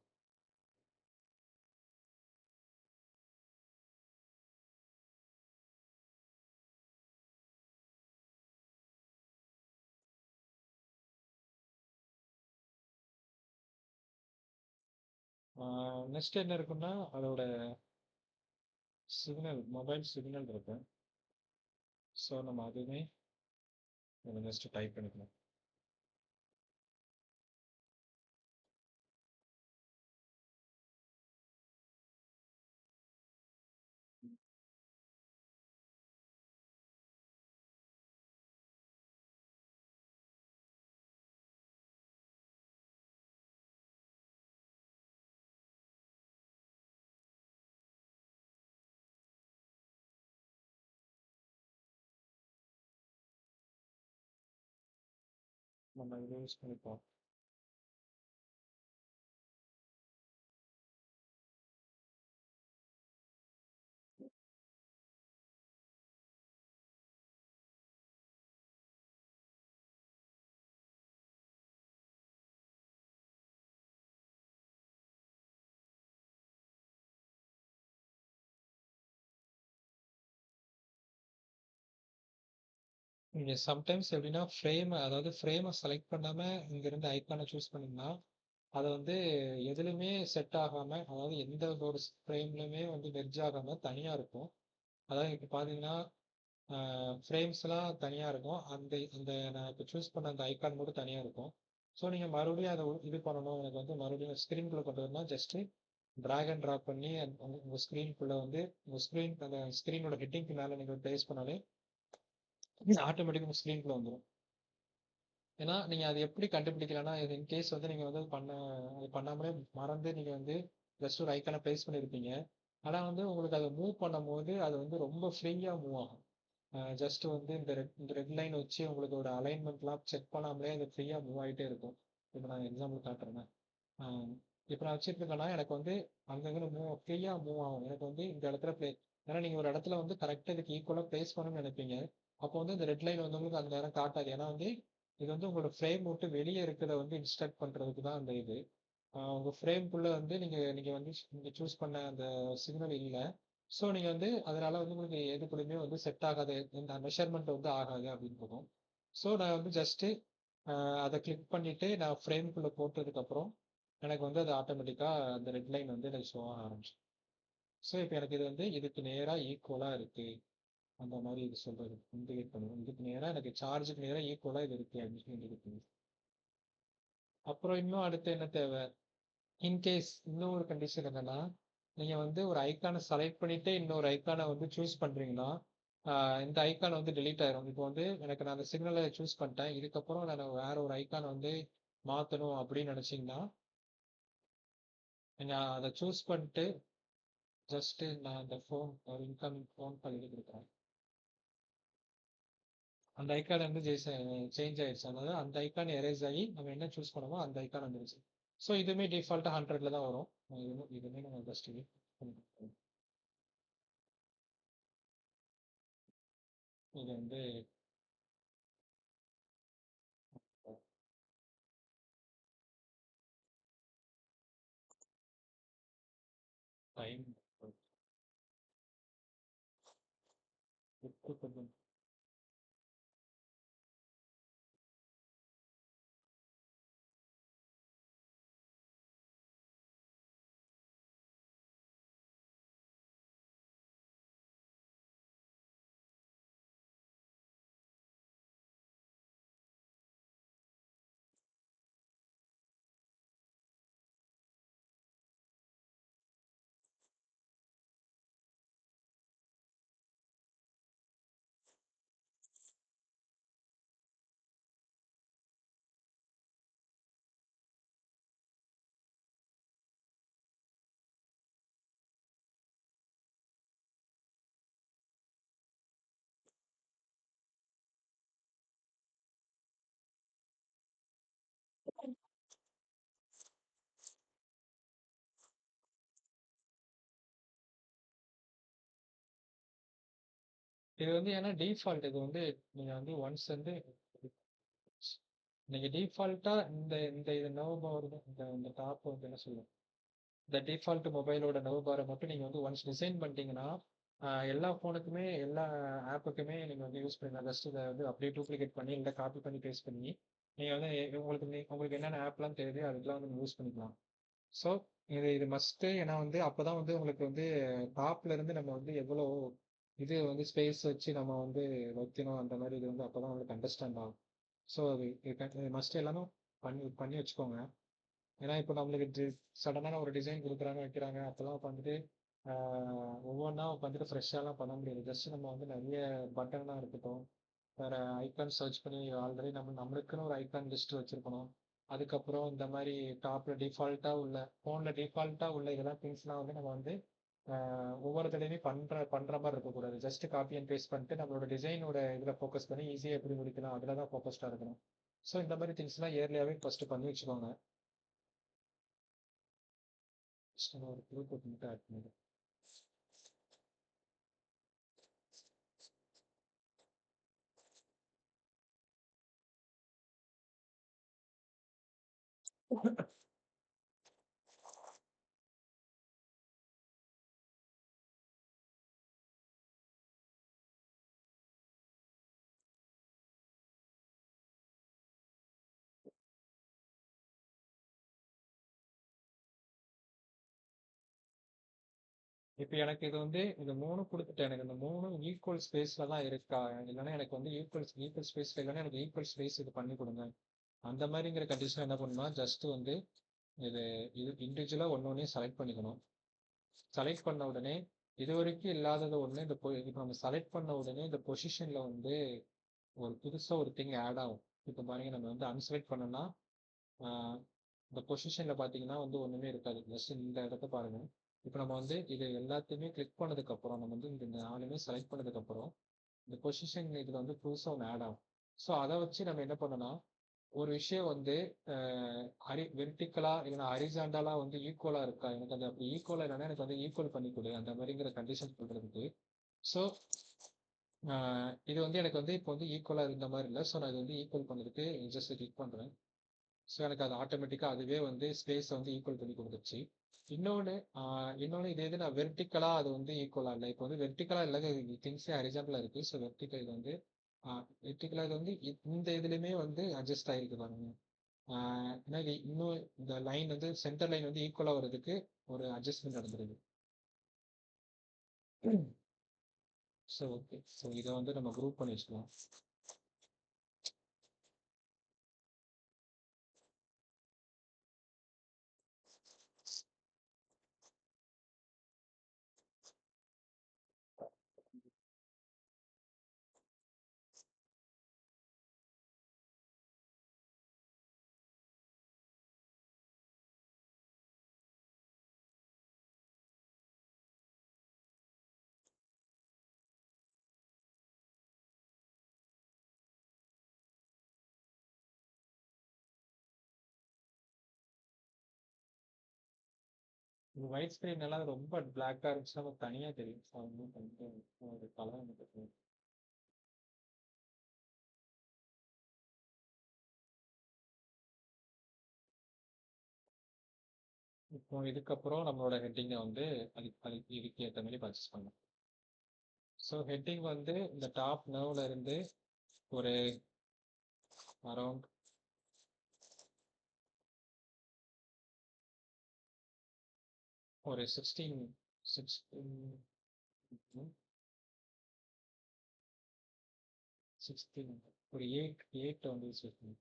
நெக்ஸ்ட் என்ன இருக்குன்னா அதோட சிக்னல், மொபைல் சிக்னல் இருக்கு. ஸோ நம்ம அதுவுமே ஜஸ்ட் டைப் பண்ணிக்கலாம். நம்ம இதை யூஸ் பண்ணிப்போம். நீங்க சம்டைம்ஸ் எப்படின்னா அதாவது ஃப்ரேமை செலக்ட் பண்ணாம இங்கிருந்து ஐக்கானை சூஸ் பண்ணீங்கன்னா அதை வந்து எதுலையுமே செட் ஆகாம, அதாவது எந்த ஒரு ஃப்ரேம்லையுமே வந்து மெர்ஜ் ஆகாம தனியா இருக்கும். அதாவது இப்போ பார்த்தீங்கன்னா ஃப்ரேம்ஸ்லாம் தனியா இருக்கும். அந்த அந்த நான் இப்போ சூஸ் பண்ண அந்த ஐக்கான் மட்டும் தனியா இருக்கும். ஸோ நீங்க மறுபடியும் அதை இது பண்ணணும், எனக்கு வந்து மறுபடியும் ஸ்க்ரீன்குள்ள கொண்டு வரணும்னா ஜஸ்ட் டிராக் அண்ட் ட்ராப் பண்ணி உங்க ஸ்க்ரீன்குள்ள வந்து உங்க ஸ்க்ரீன் அந்த ஸ்க்ரீனோட ஹெட்டிங்க்கு மேலே நீங்க பிளேஸ் பண்ணாலே ஆட்டோமேட்டிக்காக உங்க ஸ்க்ரீன்குள்ள வந்துடும். ஏன்னா நீங்க அது எப்படி கண்டுபிடிக்கலன்னா, இது இன்கேஸ் வந்து நீங்க வந்து அது பண்ணாமலே மறந்து நீங்க வந்து ஜஸ்ட் ஒரு ஐக்கானை பிளேஸ் பண்ணியிருப்பீங்க. ஆனா வந்து உங்களுக்கு அதை மூவ் பண்ணும்போது அது வந்து ரொம்ப ஃப்ரீயா மூவ் ஆகும். ஜஸ்ட் வந்து இந்த ரெட் லைன் வச்சு உங்களுக்கு ஒரு அலைன்மெண்ட்லாம் செக் பண்ணாமலே அது ஃப்ரீயா மூவ் ஆகிட்டே இருக்கும். இப்போ நான் எக்ஸாம்பிள் காட்டுறேன். இப்போ நான் வச்சிருக்கேன்னா எனக்கு வந்து அங்கங்கே ஃப்ரீயா மூவ் ஆகும். எனக்கு வந்து இந்த இடத்துல ஏன்னா நீங்க ஒரு இடத்துல வந்து கரெக்டாக இதுக்கு ஈக்குவலாக பிளேஸ் பண்ணணும்னு நினைப்பீங்க. அப்போ வந்து இந்த ரெட் லைன் வந்து உங்களுக்கு அந்த நேரம் காட்டாது. ஏன்னா வந்து இது வந்து உங்களோட ஃப்ரேம் விட்டு வெளியே இருக்கிறத வந்து இன்ஸ்ட்ரக்ட் பண்றதுக்கு தான் அந்த இது. உங்க ஃப்ரேம்குள்ள வந்து நீங்க நீங்க வந்து நீங்க சூஸ் பண்ண அந்த சிக்னல் இல்லை. ஸோ நீங்க வந்து அதனால வந்து உங்களுக்கு எதுக்குள்ளயுமே வந்து செட் ஆகாது, இந்த மெஷர்மெண்ட் வந்து ஆகாது அப்படின்னு போகும். ஸோ நான் வந்து ஜஸ்ட் அதை கிளிக் பண்ணிட்டு நான் ஃப்ரேம்குள்ள போட்டதுக்கு அப்புறம் எனக்கு வந்து அது ஆட்டோமேட்டிக்கா அந்த ரெட் லைன் வந்து எனக்கு ஷோ ஆக ஆரம்பிச்சு. ஸோ இப்போ எனக்கு இது வந்து இதுக்கு நேரா ஈக்குவலா இருக்கு. அந்த மாதிரி இது சொல்றது இண்டிகேட் பண்ணுவோம். இதுக்கு நேரா எனக்கு சார்ஜுக்கு நேரா ஈக்குவலா இது இருக்கு அப்படின்னு சொல்லி இண்டிகேட் பண்ணுது. அப்புறம் இன்னும் அடுத்து என்ன தேவை? இன்கேஸ் இன்னும் ஒரு கண்டிஷன் என்னன்னா, நீங்க வந்து ஒரு ஐகானை செலக்ட் பண்ணிட்டு இன்னொரு ஐகானை வந்து சூஸ் பண்றீங்கன்னா இந்த ஐகான் வந்து delete ஆயிரும். இப்போ வந்து எனக்கு நான் அந்த சிக்னலை சூஸ் பண்ணிட்டேன். இதுக்கப்புறம் நான் வேற ஒரு ஐகான் வந்து மாத்தணும் அப்படின்னு நினைச்சீங்கன்னா நீங்க அதை சூஸ் பண்ணிட்டு ஜஸ்ட் நான் அந்த ஃபோன் ஒரு இன்கமிங் ஃபோன் கால் இது கொடுக்குறேன். அந்த ஐகான் வந்து சேஞ்ச் ஆயிடுச்சு. அதாவது அந்த ஐகான் எரேஸ் ஆகி நம்ம என்ன சூஸ் பண்ணோமோ அந்த ஐகான் வந்துருச்சு. ஸோ இதுவுமே டிஃபால்ட்டாக 100ல தான் வரும். இதுவுமே நம்ம ஜஸ்ட் இது வந்து டைம் இது வந்து ஏன்னா டிஃபால்ட் இது வந்து நீங்க வந்து ஒன்ஸ் வந்து நீங்க டிஃபால்ட்டா இந்த இந்த இது நவ வருது இந்த டாப் வந்து என்ன சொல்லுவோம் இந்த டிஃபால்ட் மொபைலோட நவ பாரை மட்டும் நீங்க வந்து ஒன்ஸ் டிசைன் பண்ணிட்டீங்கன்னா எல்லா ஃபோனுக்குமே எல்லா ஆப்புக்குமே நீங்க வந்து யூஸ் பண்ணலாம். ஜஸ்ட் இதை வந்து அப்படியே டூப்ளிகேட் பண்ணி இல்லை காப்பி பண்ணி பேஸ்ட் பண்ணி நீங்க வந்து உங்களுக்கு என்னென்ன ஆப்லாம் தெரியுதோ அதுக்கெல்லாம் வந்து யூஸ் பண்ணிக்கலாம். ஸோ இது மஸ்ட்டு. ஏன்னா வந்து அப்பதான் வந்து உங்களுக்கு வந்து டாப்ல இருந்து நம்ம வந்து எவ்வளோ இது வந்து ஸ்பேஸ் வச்சு நம்ம வந்து வைக்கணும் அந்த மாதிரி இது வந்து அப்பதான் உங்களுக்கு அண்டர்ஸ்டாண்ட் ஆகும். ஸோ அது மஸ்ட் எல்லாமே பண்ணி பண்ணி வச்சுக்கோங்க. ஏன்னா இப்போ நம்மளுக்கு சடனான ஒரு டிசைன் கொடுக்குறாங்க வைக்கிறாங்க அப்போல்லாம் வந்துட்டு ஒவ்வொன்றா வந்துட்டு ஃப்ரெஷ்ஷாலாம் பண்ண முடியாது. ஜஸ்ட் நம்ம வந்து நிறைய பட்டனாக இருக்கட்டும் வேற ஐகான் சர்ச் பண்ணி ஆல்ரெடி நம்மளுக்குன்னு ஒரு ஐகான் லிஸ்ட் வச்சிருக்கணும். அதுக்கப்புறம் இந்த மாதிரி டாப்ல டிஃபால்ட்டா உள்ள ஃபோன்ல டிஃபால்ட்டா உள்ள இதெல்லாம் திங்ஸ்லாம் வந்து நம்ம வந்து ஒவ்வொரு தடவையுமே பண்ற மாதிரி இருக்கக்கூடாது. ஜஸ்ட் காப்பி அண்ட் பேஸ்ட் பண்ணிட்டு நம்மளோட டிசைனோட இதில் ஃபோக்கஸ் பண்ணி ஈஸியாக எப்படி முடிக்கலாம் அதில் தான் ஃபோக்கஸ்டாக இருக்கணும். ஸோ இந்த மாதிரி திங்ஸ்லாம் இயர்லியாகவே ஃபர்ஸ்ட் பண்ணி வச்சுக்கோங்க. Just ஒரு ப்ளூடூத் மட்டும் ஆட் பண்ணுங்க. இப்போ எனக்கு இது வந்து இது 3 கொடுத்துட்டேன். எனக்கு இந்த 3 ஈக்குவல் ஸ்பேஸ்ல தான் இருக்கா? இல்லைன்னா எனக்கு வந்து ஈக்குவல் ஸ்பேஸ்ல இல்லைன்னா எனக்கு ஈக்குவல் ஸ்பேஸ் இது பண்ணி கொடுங்க. அந்த மாதிரிங்கிற கண்டிஷன் என்ன பண்ணணும்னா ஜஸ்ட் வந்து இது இது இண்டிவிஜுவலா ஒன்னொன்னையும் செலக்ட் பண்ணிக்கணும். செலக்ட் பண்ண உடனே இது வரைக்கும் இல்லாதது ஒண்ணு இப்போ நம்ம செலக்ட் பண்ண உடனே இந்த பொசிஷன்ல வந்து ஒரு புதுசா ஒரு திங் ஆட் ஆகும். இப்போ பாருங்க நம்ம வந்து அன்செலக்ட் பண்ணோம்னா ஆஹ் இந்த பொசிஷன்ல பாத்தீங்கன்னா வந்து ஒண்ணுமே இருக்காது. ஜஸ்ட் இந்த இடத்த பாருங்க. இப்போ நம்ம வந்து இது எல்லாத்தையுமே கிளிக் பண்ணதுக்கு அப்புறம் நம்ம வந்து இந்த 4மே செலக்ட் பண்ணதுக்கு அப்புறம் இந்த பொசிஷன் இதுல வந்து புதுசா ஒன்று ஆட் ஆகும். ஸோ அதை வச்சு நம்ம என்ன பண்ணணும் ஒரு விஷயம் வந்து வெர்டிக்கலா இல்லைன்னா ஹரிசாண்டலா வந்து ஈக்குவலா இருக்கா எனக்கு அது அப்படி ஈக்குவலா இல்லைன்னா எனக்கு வந்து ஈக்குவல் பண்ணி கொடு அந்த மாதிரிங்கிற கண்டிஷன் சொல்றதுக்கு. ஸோ இது வந்து எனக்கு வந்து இப்போ வந்து ஈக்குவலா இருந்த மாதிரி இல்லை. ஸோ நான் இது வந்து ஈக்குவல் பண்ணதுக்கு ஜஸ்ட் கிளிக் பண்றேன். ஸோ எனக்கு அது ஆட்டோமேட்டிக்கா அதுவே வந்து ஸ்பேஸ் வந்து ஈக்குவல் பண்ணி கொடுத்துருச்சு. இன்னொன்னு இது எது நான் வெர்டிக்கலா அது வந்து ஈக்குவலா இல்லை. இப்போ வந்து வெர்டிக்கலா இல்லை திங்ஸே ஹரிசாண்டலா இருக்கு. ஸோ வெர்டிக்கல் இது வந்து வெர்டிக்கலா இது வந்து இந்த இதுலயுமே வந்து அட்ஜஸ்ட் ஆயிருக்கு பாருங்க. ஏன்னா இது இன்னும் இந்த லைன் வந்து சென்டர் லைன் வந்து ஈக்குவலா வர்றதுக்கு ஒரு அட்ஜஸ்ட்மெண்ட் நடந்துருது. So okay. ஸோ இதை வந்து நம்ம குரூப் பண்ணி வச்சுக்கலாம். ஒயிட் ஸ்க்ரீன் எல்லாம் ரொம்ப பிளாக்கா இருந்துச்சுன்னா நமக்கு தனியா தெரியும். ஸோ அது மாதிரி பண்ணிட்டு ஒரு கலர் எனக்கு தெரியும். இப்போ இதுக்கப்புறம் நம்மளோட ஹெட்டிங்கை வந்து அதுக்கு இதுக்கு ஏற்ற மாதிரி பர்ச்சேஸ் பண்ணலாம். ஸோ ஹெட்டிங் வந்து இந்த டாப் நர்வ்ல இருந்து ஒரு அரௌண்ட் ஒரு 16 ஒரு 8 வந்து செட் பண்ணி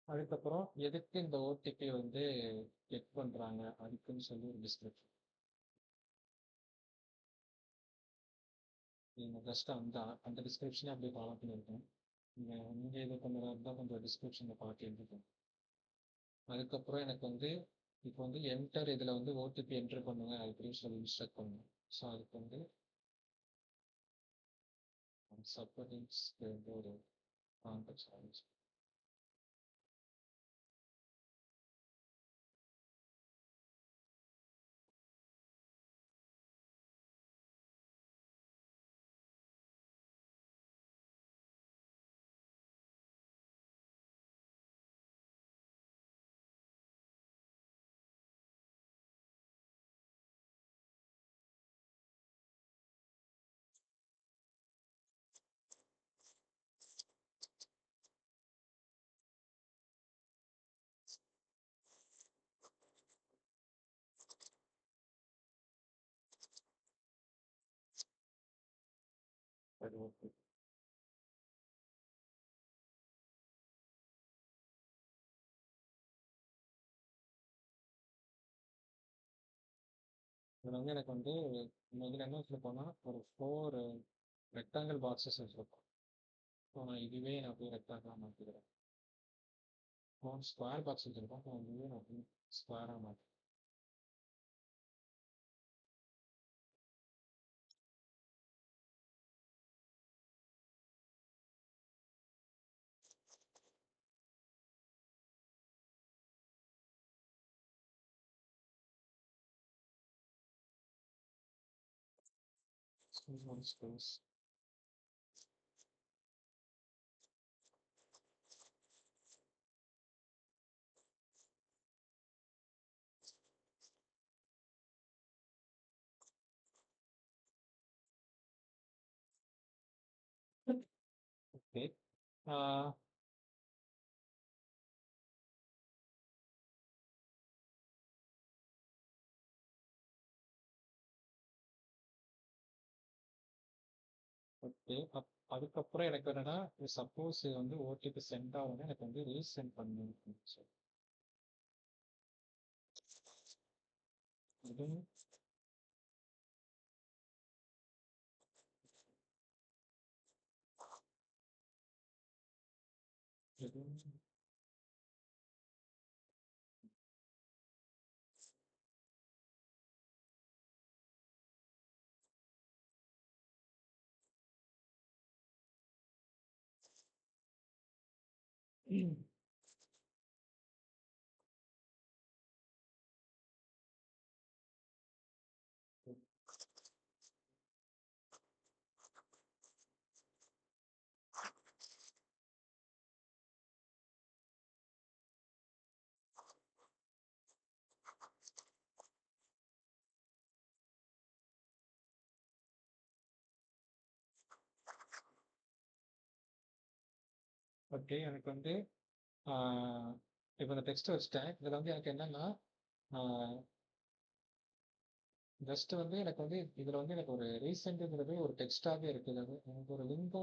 அதுக்கப்புறம் எதுக்கு இந்த ஓடிபி வந்து செக் பண்றாங்க அதுக்குன்னு சொல்லி ஒரு டிஸ்கிரிப்ஷன். நீங்கள் ஜஸ்ட் அந்த டிஸ்கிரிப்ஷனே அப்படியே ஃபாலோ பண்ணியிருக்கேன். நீங்கள் இது பண்ணுறதா இருந்தால் கொஞ்சம் டிஸ்கிரிப்ஷனில் பார்த்து எழுதிக்கோங்க. அதுக்கப்புறம் எனக்கு வந்து இப்போ வந்து என்டர் இதில் வந்து ஓடிபி என்டர் பண்ணுங்க அப்படின்னு சொல்லி இன்ஸ்ட்ரக்ட் பண்ணுங்க. ஸோ அதுக்கு வந்து சப்போர்டிங்ஸ்க்கு வந்து ஒரு கான்டாக்ட் ஆரம்பிச்சு. சரி, ஓகே. இதில் வந்து எனக்கு வந்து இதில் என்ன வச்சுருப்போம்னா ஒரு 4 ரெக்டாங்கிள் பாக்ஸஸ் வச்சுருப்போம். ஸோ நான் இதுவே நான் போய் ரெக்டாங்கிளாக மாற்றிக்கிறேன். 4 ஸ்கொயர் பாக்ஸ் வச்சுருக்கோம். ஸோ இதுவே நான் போய் ஸ்கொயராக மாற்றிக்கிறேன். ஸ்பேஸ். ஓகே. ஓகே. அதுக்கப்புறம் எனக்கு என்னன்னா சப்போஸ் இது வந்து ஓடிபி சென்ட் ஆகும்னா எனக்கு வந்து ரீசென்ட் பண்ணணும். ஸோ இதுவும் இதுவும் ஓகே. எனக்கு வந்து இப்போ இந்த டெக்ஸ்ட் வச்சுட்டேன். இதில் வந்து எனக்கு என்னன்னா ஜஸ்ட் வந்து எனக்கு வந்து இதில் வந்து எனக்கு ஒரு ரீசெண்ட்டுங்கிறது ஒரு டெக்ஸ்டாகவே இருக்குது. அது எனக்கு ஒரு லிங்கோ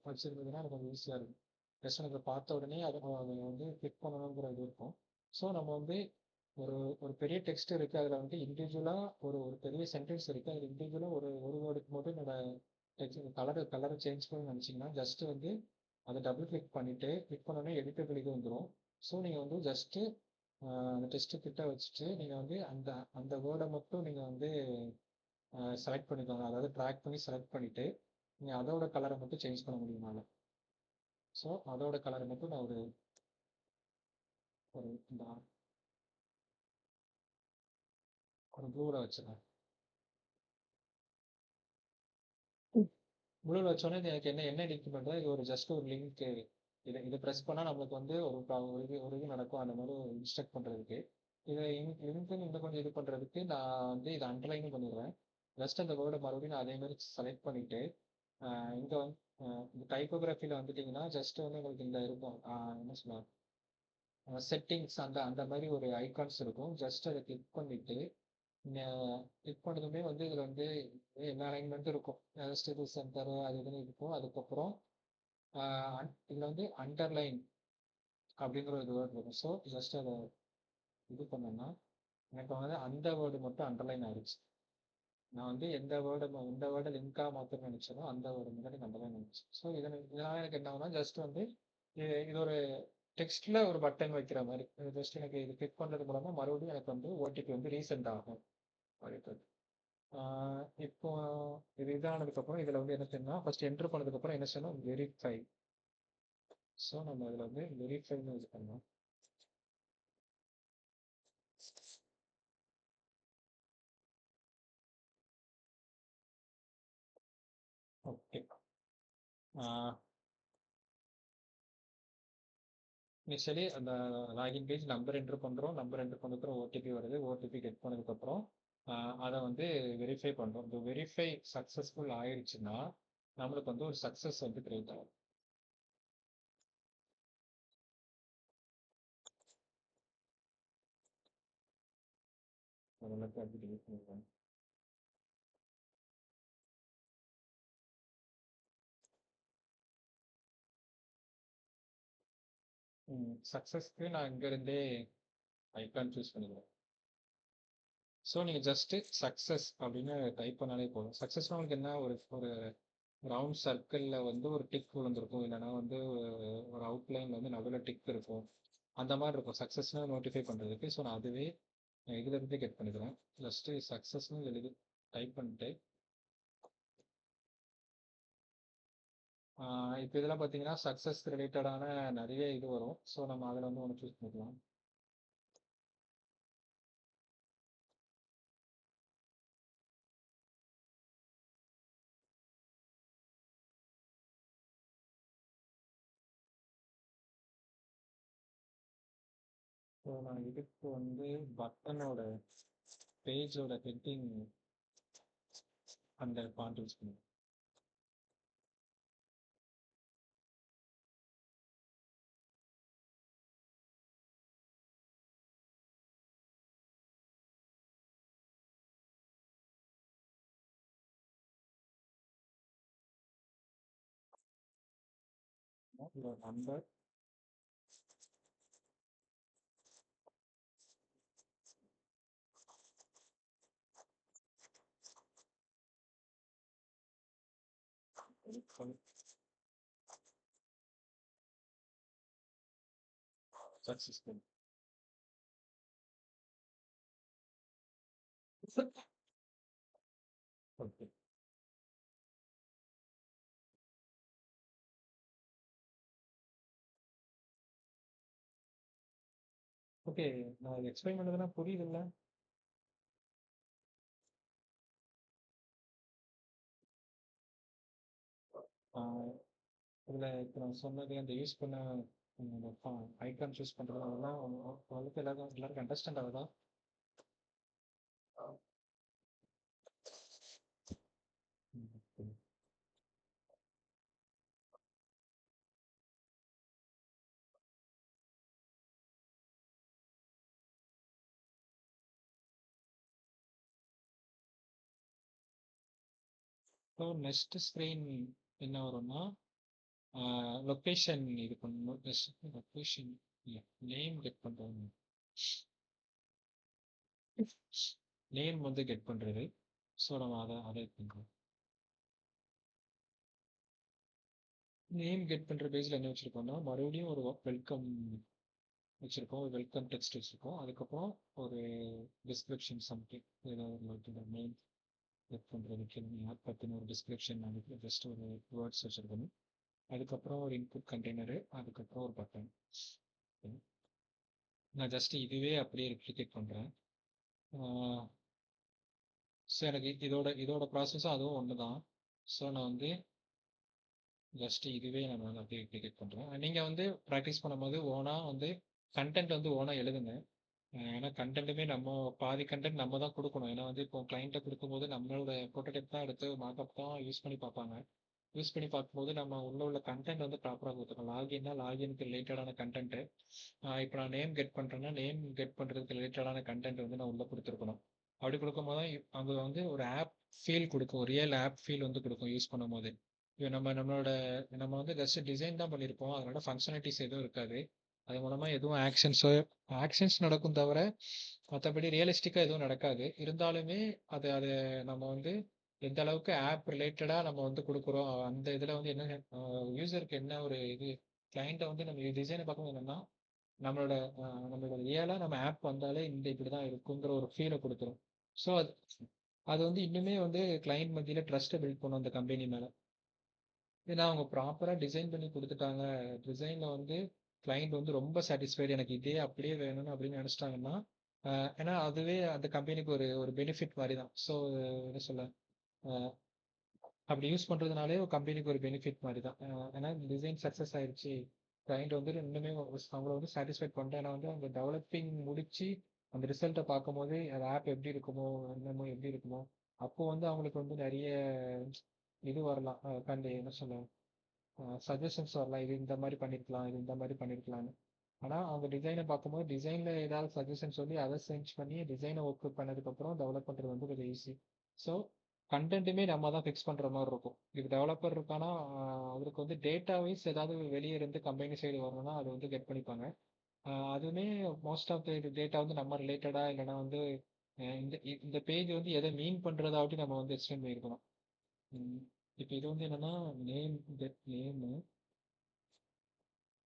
வச்சிருந்ததுன்னா எனக்கு கொஞ்சம் ஈஸியாக இருக்கும். ஜஸ்ட் எனக்கு பார்த்த உடனே அதை வந்து கிளிக் பண்ணணுங்கிற இது இருக்கும். ஸோ நம்ம வந்து ஒரு ஒரு பெரிய டெக்ஸ்ட் இருக்கு. அதுல வந்து இண்டிவிஜுவலா ஒரு ஒரு பெரிய சென்டென்ஸ் இருக்கு. அது இண்டிவிஜுவலா ஒரு வேர்டுக்கு மட்டும் என்னோட டெக்ஸ்ட் கலரை சேஞ்ச் பண்ணணும்னு நினைச்சீங்கன்னா, ஜஸ்ட் வந்து அதை டபுள் கிளிக் பண்ணிட்டு கிளிக் பண்ணோடனே எடிட்டபிளுக்கு வந்துடும். ஸோ நீங்க வந்து ஜஸ்ட் அந்த டெஸ்ட் கிட்ட வச்சுட்டு நீங்க வந்து அந்த அந்த வேர்டை மட்டும் நீங்க வந்து செலக்ட் பண்ணிக்கோங்க. அதாவது ட்ராக் பண்ணி செலக்ட் பண்ணிட்டு நீங்க அதோட கலரை மட்டும் சேஞ்ச் பண்ண முடியும்னால. ஸோ அதோட கலரை மட்டும் நான் ஒரு ஒரு இந்த ஒரு ப்ளூவில் வச்சுருக்கேன். ப்ளூவில் வச்சோடனே இது எனக்கு என்ன என்ன எடிட் பண்ணுறது, இது ஒரு ஜஸ்ட் ஒரு லிங்க். இதை ப்ரெஸ் பண்ணால் நம்மளுக்கு வந்து ஒரு இது நடக்கும், அந்த மாதிரி இன்ஸ்ட்ரக்ட் பண்ணுறதுக்கு. இதை லிங்க்னு இன்னும் கொஞ்சம் இது பண்ணுறதுக்கு நான் வந்து இதை அண்டர்லைனும் பண்ணிடுவேன். ஜஸ்ட் அந்த வேர்டை மறுபடியும் நான் அதே மாதிரி செலக்ட் பண்ணிவிட்டு இங்கே வந்து இந்த டைப்போகிராஃபியில் வந்துட்டிங்கன்னா ஜஸ்ட் வந்து உங்களுக்கு இந்த இருக்கும், என்ன சொல்லுவாங்க, செட்டிங்ஸ் அந்த அந்த மாதிரி ஒரு ஐகான்ஸ் இருக்கும். ஜஸ்ட் அதை கிளிக் பண்ணிவிட்டு கிளிக் பண்ணதுமே வந்து இதில் வந்து எல்லா அலைன்மெண்ட்டும் இருக்கும். ஸ்டேபிள் சென்டர் அது இதுன்னு இருக்கும். அதுக்கப்புறம் இதில் வந்து அண்டர்லைன் அப்படிங்கிற ஒரு வேர்டு இருக்கும். ஸோ ஜஸ்ட் அதை இது பண்ணோம்னா எனக்கு வந்து அந்த வேர்டு மட்டும் அண்டர்லைன் ஆயிடுச்சு. நான் வந்து எந்த வேர்டை லிங்காக மாற்றணும்னு நினச்சனோ அந்த வேர்டு மட்டும் அண்டர்லைன் ஆயிடுச்சு. ஸோ இதனால் எனக்கு என்ன ஆகும்னா ஜஸ்ட் வந்து இது ஒரு டெக்ஸ்ட்ல ஒரு பட்டன் வைக்கிற மாதிரி. ஜஸ்ட் எனக்கு இது கிளிக் பண்ணுறது மூலமா மறுபடியும் எனக்கு வந்து ஓடிபி வந்து ரீசெண்ட் ஆகும் அப்படின்றது. இப்போ இது இதானதுக்கப்புறம் இதில் வந்து என்ன செய்யணும்னா ஃபர்ஸ்ட் என்ட்ரு பண்ணதுக்கப்புறம் என்ன செய்யணும், வெரிஃபை. ஸோ நம்ம இதில் வந்து வெரிஃபைன்னு இது பண்ணணும். ஓகே. இனிஷியலி அந்த லாகின் பேஜ் நம்பர் என்ட்ரு பண்ணுறோம். நம்பர் என்ட்ரு பண்ணதுக்கப்புறம் ஓடிபி வருது. ஓடிபி கெட் பண்ணதுக்கப்புறம் அதை வந்து வெரிஃபை பண்ணுறோம். இந்த வெரிஃபை சக்ஸஸ்ஃபுல் ஆயிடுச்சுன்னா நம்மளுக்கு வந்து ஒரு சக்ஸஸ் வந்து கிரியேட் ஆகும். அதெல்லாம் அப்படி delete பண்ணிடுறேன். சக்ஸஸ்க்கு நான் இங்கேருந்தே ஐக்கான் சூஸ் பண்ணிடுவேன். ஸோ நீங்கள் ஜஸ்ட்டு சக்ஸஸ் அப்படின்னு டைப் பண்ணாலே போதும். சக்ஸஸ்னால் உங்களுக்கு என்ன, ஒரு ஒரு ரவுண்ட் சர்க்கிளில் வந்து ஒரு டிக் விழுந்திருக்கும், இல்லைன்னா வந்து ஒரு அவுட்லைனில் வந்து நடுவில் டிக் இருக்கும், அந்த மாதிரி இருக்கும் சக்ஸஸ்னால் நோட்டிஃபை பண்ணுறதுக்கு. ஸோ நான் அதுவே இதிலிருந்து கெட் பண்ணிக்கிறேன். ஜஸ்ட்டு சக்ஸஸ்னு எழுதி டைப் பண்ணிட்டு இப்போ இதெல்லாம் பார்த்தீங்கன்னா சக்ஸஸ் ரிலேட்டடான நிறைய இது வரும். ஸோ நம்ம அதில் வந்து ஒன்று சூஸ் பண்ணிக்கலாம். ஸோ நான் இதுக்கு வந்து பட்டனோட பேஜோட ஹெட்டிங் அந்த ஃபாண்ட் யூஸ் பண்ணுவேன். Number successful. ஓகே. ஓகே, நான் எக்ஸ்பிளைன் பண்ணதுன்னா புரியுதுல்ல? இதில் இப்போ நான் சொன்னது அந்த யூஸ் பண்ண ஐக்கான் சூஸ் பண்ணுறது அதெல்லாம் ஓரளவுக்கு எல்லாருக்கும் அண்டர்ஸ்டாண்ட் ஆகுதா? ஸோ நெக்ஸ்ட் ஸ்க்ரீன் என்ன வரும்னா லொக்கேஷன் இது பண்ணணும். லொக்கேஷன் நேம் கெட் பண்ணுறோம். நேம் வந்து கெட் பண்றது. ஸோ நம்ம அதை பண்றோம். நேம் கெட் பண்ற பேஜ்ல என்ன வச்சிருக்கோம்னா, மறுபடியும் ஒரு வெல்கம் வச்சிருக்கோம். ஒரு வெல்கம் டெக்ஸ்ட் வச்சிருக்கோம். அதுக்கப்புறம் ஒரு டிஸ்கிரிப்ஷன் சம்திங் ஏதாவது ஒரு நேம் கெட் பண்றதுக்கு ஆப் பத்தின ஒரு டிஸ்கிரிப்ஷன் அதுக்கு ஜஸ்ட் ஒரு வேர்ட்ஸ் வச்சிருக்கணும். அதுக்கப்புறம் ஒரு இன்புட் கண்டெய்னரு, அதுக்கப்புறம் ஒரு பட்டன். நான் ஜஸ்ட் இதுவே அப்படியே ரெப்ளிகேட் பண்றேன். ஸோ எனக்கு இதோட இதோட ப்ராசஸும் அதுவும் ஒன்று தான். ஸோ நான் வந்து ஜஸ்ட் இதுவே நான் வந்து அப்படியே ரெப்ளிகேட் பண்ணுறேன். நீங்கள் வந்து ப்ராக்டிஸ் பண்ணும்போது ஓனாக வந்து கண்டென்ட் வந்து ஓனாக எழுதுங்க. ஏன்னா கண்டென்ட்டுமே நம்ம பாதி கண்டென்ட் நம்ம தான் கொடுக்கணும். ஏன்னா வந்து இப்போ கிளைண்ட்டை கொடுக்கும்போது நம்மளோட ப்ரோட்டோடைப் தான் எடுத்து மார்க்அப் தான் யூஸ் பண்ணி பார்ப்பாங்க. யூஸ் பண்ணி பார்க்கும்போது நம்ம உள்ள கண்டென்ட் வந்து ப்ராப்பராக கொடுத்துருக்கோம். லாகின்னா லாகினுக்கு ரிலேட்டடான கண்டென்ட்டு. இப்போ நான் நேம் கெட் பண்ணுறேன்னா நேம் கெட் பண்ணுறதுக்கு ரிலேட்டடான கண்டென்ட் வந்து நான் உள்ளே கொடுத்துருக்கணும். அப்படி கொடுக்கும்போது தான் அங்கே வந்து ஒரு ஆப் ஃபீல் கொடுக்கும். ஒரு ரியல் ஆப் ஃபீல் வந்து கொடுக்கும் யூஸ் பண்ணும்போது. இப்போ நம்ம வந்து ஜஸ்ட் டிசைன் தான் பண்ணியிருப்போம். அதனால ஃபங்க்ஷனாலிட்டிஸ் எதுவும் இருக்காது. அது மூலமாக எதுவும் ஆக்ஷன்ஸ் நடக்கும் தவிர மற்றபடி ரியலிஸ்டிக்காக எதுவும் நடக்காது. இருந்தாலுமே அது அது நம்ம வந்து எந்த அளவுக்கு ஆப் ரிலேட்டடாக நம்ம வந்து கொடுக்குறோம் அந்த இதில் வந்து என்ன யூசருக்கு என்ன ஒரு இது கிளைண்ட்டை வந்து நம்ம டிசைனை பார்க்கும்போது என்னன்னா நம்மளோட நம்மளோட ரியலாக நம்ம ஆப் வந்தாலே இந்த இப்படி தான் இருக்குங்கிற ஒரு ஃபீலை கொடுத்துரும். ஸோ அது அது வந்து இன்னுமே வந்து கிளைண்ட் மத்தியில் ட்ரஸ்ட்டை பில்ட் பண்ணும் அந்த கம்பெனி மேலே. ஏன்னா அவங்க ப்ராப்பராக டிசைன் பண்ணி கொடுத்துட்டாங்க. டிசைனில் வந்து கிளைண்ட் வந்து ரொம்ப சாட்டிஸ்ஃபைடு எனக்கு இதே அப்படியே வேணும்னு அப்படின்னு நினச்சிட்டாங்கன்னா ஏன்னா அதுவே அந்த கம்பெனிக்கு ஒரு ஒரு பெனிஃபிட் மாதிரி தான். ஸோ என்ன சொல்ல அப்படி யூஸ் பண்ணுறதுனாலே ஒரு கம்பெனிக்கு ஒரு பெனிஃபிட் மாதிரி தான். ஏன்னா டிசைன் சக்ஸஸ் ஆயிடுச்சு. கிளைண்ட் வந்து இன்னுமே அவங்கள வந்து சாட்டிஸ்ஃபைட் பண்ணிட்டேன். ஏன்னா வந்து அவங்க டெவலப்பிங் முடிச்சு அந்த ரிசல்ட்டை பார்க்கும்போது அது ஆப் எப்படி இருக்குமோ என்னமோ எப்படி இருக்குமோ அப்போ வந்து அவங்களுக்கு வந்து நிறைய இது வரலாம். கண்டு என்ன சொல்ல சஜஷன்ஸ் வரலாம். இது இந்த மாதிரி பண்ணியிருக்கலாம், இது இந்த மாதிரி பண்ணியிருக்கலாம்னு. ஆனால் அவங்க டிசைனை பார்க்கும்போது டிசைனில் ஏதாவது சஜஷன் சொல்லி அதை சேஞ்ச் பண்ணி டிசைனை ஒர்க் பண்ணதுக்கப்புறம் டெவலப் பண்ணுறது வந்து கொஞ்சம் ஈஸி. ஸோ கண்டென்ட்டுமே நம்ம தான் ஃபிக்ஸ் பண்ணுற மாதிரி இருக்கும். இது டெவலப்பர் இருக்கானா அவருக்கு வந்து டேட்டா வைஸ் ஏதாவது வெளியே இருந்து கம்பெனி சைடு வரணும்னா அது வந்து கெட் பண்ணிப்பாங்க. அதுவுமே மோஸ்ட் ஆஃப் த டேட்டா வந்து நம்ம ரிலேட்டடாக இல்லைன்னா வந்து இந்த பேஜ் வந்து எதை மீன் பண்ணுறதாவட்டி நம்ம வந்து எக்ஸ்டெண்ட் பண்ணியிருக்கணும். இப்போ இது வந்து என்னன்னா நேம் கெட் நேமு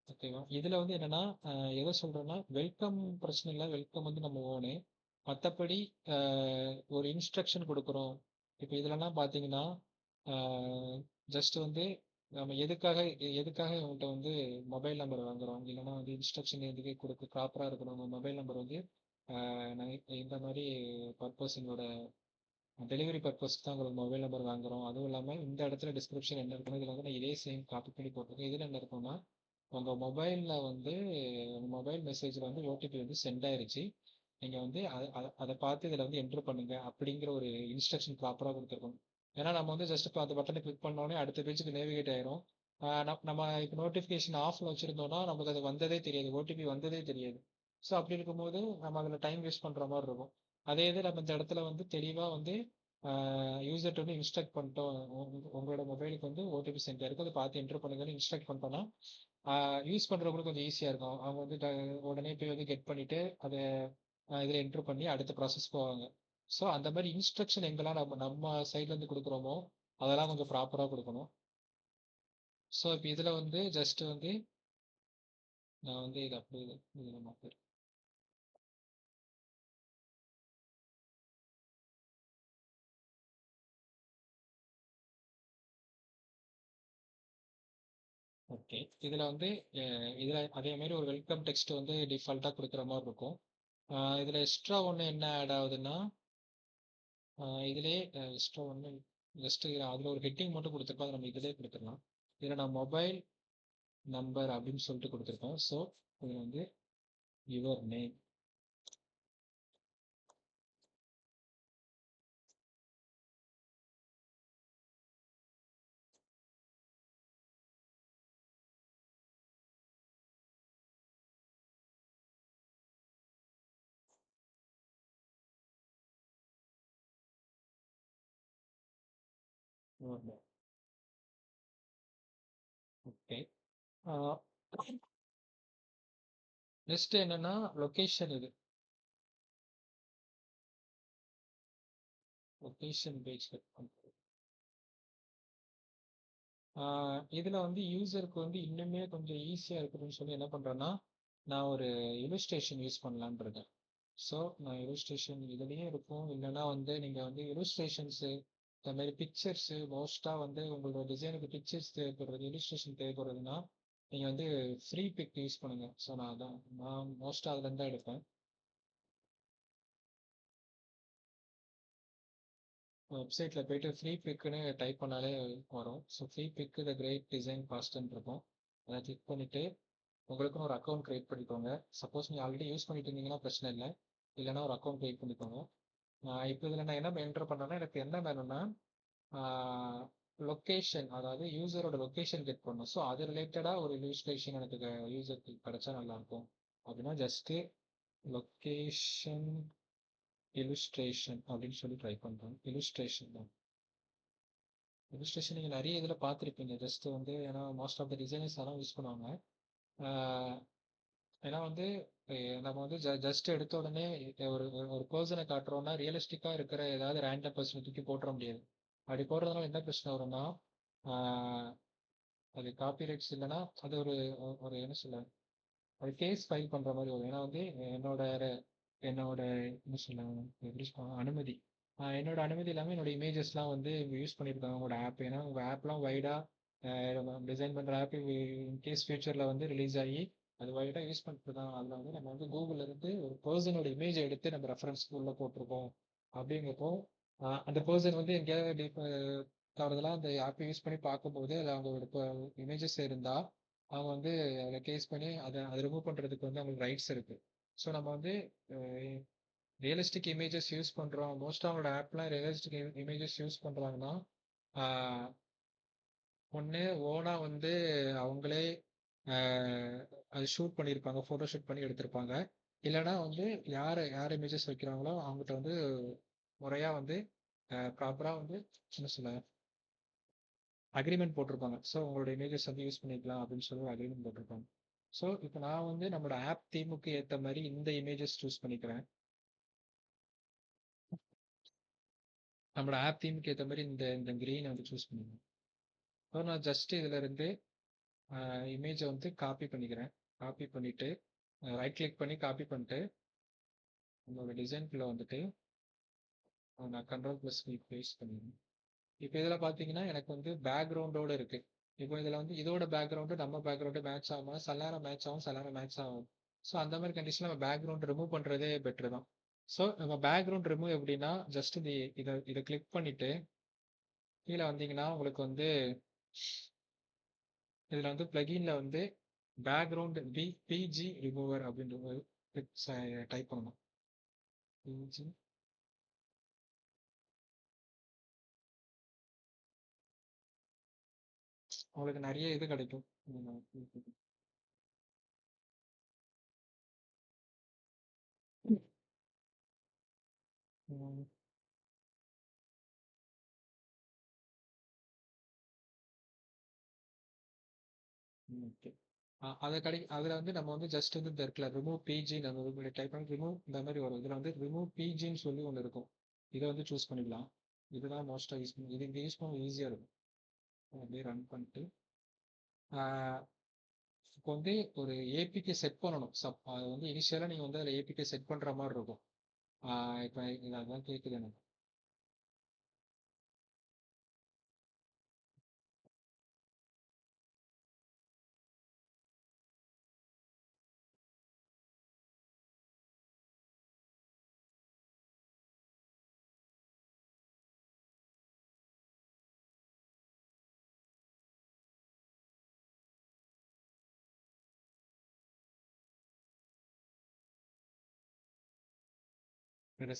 ஓகேவா? இதுல வந்து என்னன்னா, எத சொல்றேன்னா, வெல்கம் பிரச்சனை இல்ல. வெல்கம் வந்து நம்ம ஓனு. மத்தபடி அ ஒரு இன்ஸ்ட்ரக்ஷன் குடுக்குறோம். இப்ப இதுலலாம் பார்த்தீங்கன்னா, அ ஜஸ்ட் வந்து நம்ம எதுக்காக இவன்ட்ட வந்து மொபைல் நம்பர் வாங்குறோம்? இல்லன்னா வந்து இன்ஸ்ட்ரக்ஷன் எதுக்கு ப்ராப்பரா இருக்கணும். உங்க மொபைல் நம்பர் வந்து நான் இந்த மாரி பர்ப்பஸ் எங்களோட டெலிவரி பர்ப்பஸ்க்கு தான் உங்களுக்கு மொபைல் நம்பர் வாங்குறோம். அதுவும் இல்லாம இந்த இடத்துல டிஸ்கிரிப்ஷன் என்ன இருக்குன்னு இதுல வந்து நான் இதே சேம் காப்பி பண்ணி போட்டிருக்கேன். இதுல என்ன இருக்கும்னா உங்க மொபைல்ல வந்து உங்க மொபைல் மெசேஜ்ல வந்து ஓடிபி வந்து சென்ட் ஆயிருச்சு. நீங்க வந்து அதை பார்த்து இதில் வந்து என்ட்ரு பண்ணுங்க அப்படிங்கிற ஒரு இன்ஸ்ட்ரக்ஷன் ப்ராப்பராக கொடுத்துருக்கணும். ஏன்னா நம்ம வந்து ஜஸ்ட் இப்போ அந்த பட்டனை கிளிக் பண்ணோடனே அடுத்த பேஜுக்கு நேவிகேட் ஆயிரும். நம்ம இப்போ நோட்டிஃபிகேஷன் ஆஃப்ல வச்சிருந்தோம்னா நமக்கு அது வந்ததே தெரியாது. ஓடிபி வந்ததே தெரியாது. ஸோ அப்படி இருக்கும்போது நம்ம அதில் டைம் வேஸ்ட் பண்ணுற மாதிரி இருக்கும். அதே இது நம்ம இந்த இடத்துல வந்து தெளிவாக வந்து யூசர்ட்ட வந்து இன்ஸ்ட்ரக்ட் பண்ணிட்டோம். உங்களோட மொபைலுக்கு வந்து ஓடிபி சென்ட் ஆயிருக்கு. அதை பார்த்து என்ட்ரு பண்ணுங்கன்னு இன்ஸ்ட்ரக்ட் பண்ணிட்டோம்னா யூஸ் பண்ணுறவங்களுக்கு கொஞ்சம் ஈஸியாக இருக்கும். அவங்க வந்து உடனே போய் வந்து கெட் பண்ணிவிட்டு அதை இதில் என்ட்ரு பண்ணி அடுத்த ப்ராசஸ் போவாங்க. ஸோ அந்த மாதிரி இன்ஸ்ட்ரக்ஷன் எங்கெல்லாம் நம்ம நம்ம சைட்லேருந்து கொடுக்குறோமோ அதெல்லாம் கொஞ்சம் ப்ராப்பராக கொடுக்கணும். ஸோ இப்போ இதில் வந்து ஜஸ்ட் வந்து நான் வந்து இது அப்படி இதில் மாற்றுறேன். ஓகே. இதில் வந்து இதில் அதே மாதிரி ஒரு வெல்கம் டெக்ஸ்ட் வந்து டிஃபால்ட்டாக கொடுக்குற மாதிரி இருக்கும். இதில் எக்ஸ்ட்ரா ஒன்று என்ன ஆட் ஆகுதுன்னா இதிலே எக்ஸ்ட்ரா ஒன்று ஜஸ்ட் அதில் ஒரு ஹெட்டிங் மட்டும் கொடுத்துருக்கோம். அதை நம்ம இதிலே கொடுத்துடலாம். இதில் நான் மொபைல் நம்பர் அப்படின்னு சொல்லிட்டு கொடுத்துருக்கோம். ஸோ இதில் வந்து your name your name okay. Next என்னன்னா லொக்கேஷன் இது லொகேஷன் பேஜ் கிளிக் பண்ணுறேன். இதில் வந்து யூசருக்கு வந்து இன்னுமே கொஞ்சம் ஈஸியாக இருக்குதுன்னு சொல்லி என்ன பண்ணுறேன்னா, நான் ஒரு இல்லுஸ்ட்ரேஷன் யூஸ் பண்ணலான்னு இருக்கேன். ஸோ நான் இல்லுஸ்ட்ரேஷன் இதுலேயே இருக்கும். இல்லைன்னா வந்து நீங்கள் வந்து இல்லுஸ்ட்ரேஷன்ஸு இந்த மாதிரி பிக்சர்ஸு மோஸ்ட்டாக வந்து உங்களோட டிசைனுக்கு பிக்சர்ஸ் தேவைப்படுறது, இல்லுஸ்ட்ரேஷன் தேவைப்படுறதுன்னா நீங்கள் வந்து ஃப்ரீ பிக் யூஸ் பண்ணுங்கள். ஸோ நான் மோஸ்ட்டாக அதுலேருந்து தான் எடுப்பேன். வெப்சைட்டில் போயிட்டு ஃப்ரீ பிக்குன்னு டைப் பண்ணாலே வரும். ஸோ ஃப்ரீ பிக்கு த கிரேட் டிசைன் காஸ்ட்ன்னு இருக்கும். அதை கிளிக் பண்ணிவிட்டு உங்களுக்குன்னு ஒரு அக்கௌண்ட் க்ரியேட் பண்ணிக்கோங்க. சப்போஸ் நீங்கள் ஆல்ரெடி யூஸ் பண்ணிட்டு இருந்தீங்கன்னா பிரச்சனை இல்லை. இல்லைன்னா ஒரு அக்கௌண்ட் க்ரியேட் பண்ணிக்கோங்க. இப்போ இதில் நான் என்ன என்டர் பண்ணேன்னா, எனக்கு என்ன வேணும்னா லொக்கேஷன், அதாவது யூசரோட லொக்கேஷன் கெட் பண்ணணும். ஸோ அது ரிலேட்டடாக ஒரு இல்லுஸ்ட்ரேஷன் எனக்கு யூசருக்கு கிடைச்சா நல்லாயிருக்கும். அப்படின்னா ஜஸ்ட்டு லொக்கேஷன் இல்லுஸ்ட்ரேஷன் அப்படின்னு சொல்லி ட்ரை பண்ணுறேன். இல்லுஸ்ட்ரேஷன் தான். இல்லுஸ்ட்ரேஷன் நீங்கள் நிறைய இதில் பார்த்துருப்பீங்க. ஜஸ்ட் வந்து ஏன்னா மோஸ்ட் ஆஃப் த டிசைனர்ஸ் அதெல்லாம் யூஸ் பண்ணுவாங்க. ஏன்னா வந்து நம்ம வந்து ஜஸ்ட் எடுத்த உடனே ஒரு ஒரு பர்சனை காட்டுறோம்னா ரியலிஸ்டிக்காக இருக்கிற ஏதாவது ரேண்டம் பர்சனை தூக்கி போட்டுற முடியாது. அப்படி போடுறதுனால என்ன பிரச்சனை வரும்னா, அது காப்பிரைட்ஸ் இல்லைன்னா அது ஒரு ஒரு என்ன சொல்ல, அது கேஸ் ஃபைல் பண்ணுற மாதிரி வரும். ஏன்னா வந்து என்னோட என்னோட என்ன சொல்ல, எப்படி சொல்லுவாங்க, அனுமதி, என்னோட அனுமதி இல்லாமல் என்னோட இமேஜஸ்லாம் வந்து யூஸ் பண்ணியிருக்காங்க உங்களோட ஆப். ஏன்னா உங்கள் ஆப்லாம் வைடாக டிசைன் பண்ணுற ஆப் இன்கேஸ் ஃபியூச்சரில் வந்து ரிலீஸ் ஆகி அது வைடாக யூஸ் பண்ணிட்டு தான். அதில் வந்து நம்ம வந்து கூகுளில் இருந்து ஒரு பர்சனோட இமேஜை எடுத்து நம்ம ரெஃபரன்ஸ் உள்ள போட்டிருக்கோம். அப்படிங்கிறப்போ அந்த பர்சன் வந்து எங்கேயாவது தவறுதலாக அந்த ஆப்பை யூஸ் பண்ணி பார்க்கும்போது அதில் அவங்களோட இமேஜஸ் இருந்தால் அவங்க வந்து அதில் கேஸ் பண்ணி அதை ரிமூவ் பண்ணுறதுக்கு வந்து அவங்களுக்கு ரைட்ஸ் இருக்குது. ஸோ நம்ம வந்து ரியலிஸ்டிக் இமேஜஸ் யூஸ் பண்ணுறோம். மோஸ்ட் அவங்களோட ஆப்லாம் ரியலிஸ்டிக் இமேஜஸ் யூஸ் பண்ணுறாங்கன்னா ஒன்று ஓனாக வந்து அவங்களே அது ஷூட் பண்ணியிருப்பாங்க, ஃபோட்டோ ஷூட் பண்ணி எடுத்திருப்பாங்க. இல்லைன்னா வந்து யார் இமேஜஸ் வைக்கிறாங்களோ அவங்ககிட்ட வந்து முறையாக வந்து ப்ராப்பராக வந்து என்ன சொல்ல அக்ரிமெண்ட் போட்டிருப்பாங்க. ஸோ உங்களோட இமேஜஸ் வந்து யூஸ் பண்ணிக்கலாம் அப்படின்னு சொல்லி ஒரு அக்ரிமெண்ட் போட்டிருப்பாங்க. ஸோ இப்போ நான் வந்து நம்மளோட ஆப் தீமுக்கு ஏற்ற மாதிரி இந்த இமேஜஸ் சூஸ் பண்ணிக்கிறேன். நம்மளோட ஆப் தீமுக்கு ஏற்ற மாதிரி இந்த இந்த கிரீனை வந்து சூஸ் பண்ணிக்கிறேன். ஸோ நான் ஜஸ்ட் இதில் இருந்து இமேஜை வந்து காப்பி பண்ணிக்கிறேன். காப்பி பண்ணிவிட்டு ரைட் கிளிக் பண்ணி காப்பி பண்ணிட்டு உங்களோட டிசைன்குள்ளே வந்துட்டு நான் கண்ட்ரோல்+V பேஸ்ட் பண்ணிடுறேன். இப்போ இதில் பார்த்தீங்கன்னா எனக்கு வந்து பேக்ரவுண்டோடு இருக்குது. இப்போ இதில் வந்து இதோட பேக்ரவுண்டு நம்ம பேக்ரவுண்டு மேட்ச் ஆகாமல் சில நேரம் மேட்ச் ஆகும், சில நேரம் மேட்ச் ஆகும். ஸோ அந்த மாதிரி கண்டிஷனில் நம்ம பேக்ரவுண்ட் ரிமூவ் பண்ணுறதே பெட்ரு தான். ஸோ நம்ம பேக்ரவுண்ட் ரிமூவ் எப்படின்னா ஜஸ்ட் இதை கிளிக் பண்ணிவிட்டு கீழே வந்தீங்கன்னா உங்களுக்கு வந்து இதில் வந்து பிளகின்ல வந்து பேக்ரவுண்ட் பிஜி ரிமூவர் அப்படின்ற டைப் பண்ணணும். பிஜி உங்களுக்கு நிறைய இது கிடைக்கும். ஓகே. அதை அதில் வந்து நம்ம வந்து ஜஸ்ட் வந்து இந்த இருக்குல்ல ரிமூவ் பிஜி நம்ம டைப் பண்ணி ரிமூவ் இந்த மாதிரி வரும். இதில் வந்து ரிமூவ் பிஜின்னு சொல்லி ஒன்று இருக்கும். இதை வந்து சூஸ் பண்ணிக்கலாம். இதுதான் மோஸ்ட்டாக யூஸ் பண்ணி இது இங்கே யூஸ் பண்ண ஈஸியாக இருக்கும். அப்படியே ரன் பண்ணிட்டு இப்போ வந்து ஒரு ஏபிகே செட் பண்ணணும். அது வந்து இனிஷியலாக நீங்கள் வந்து அதில் ஏபிகே செட் பண்ணுற மாதிரி இருக்கும். இப்போ இது அதான் கேட்குது எனக்கு.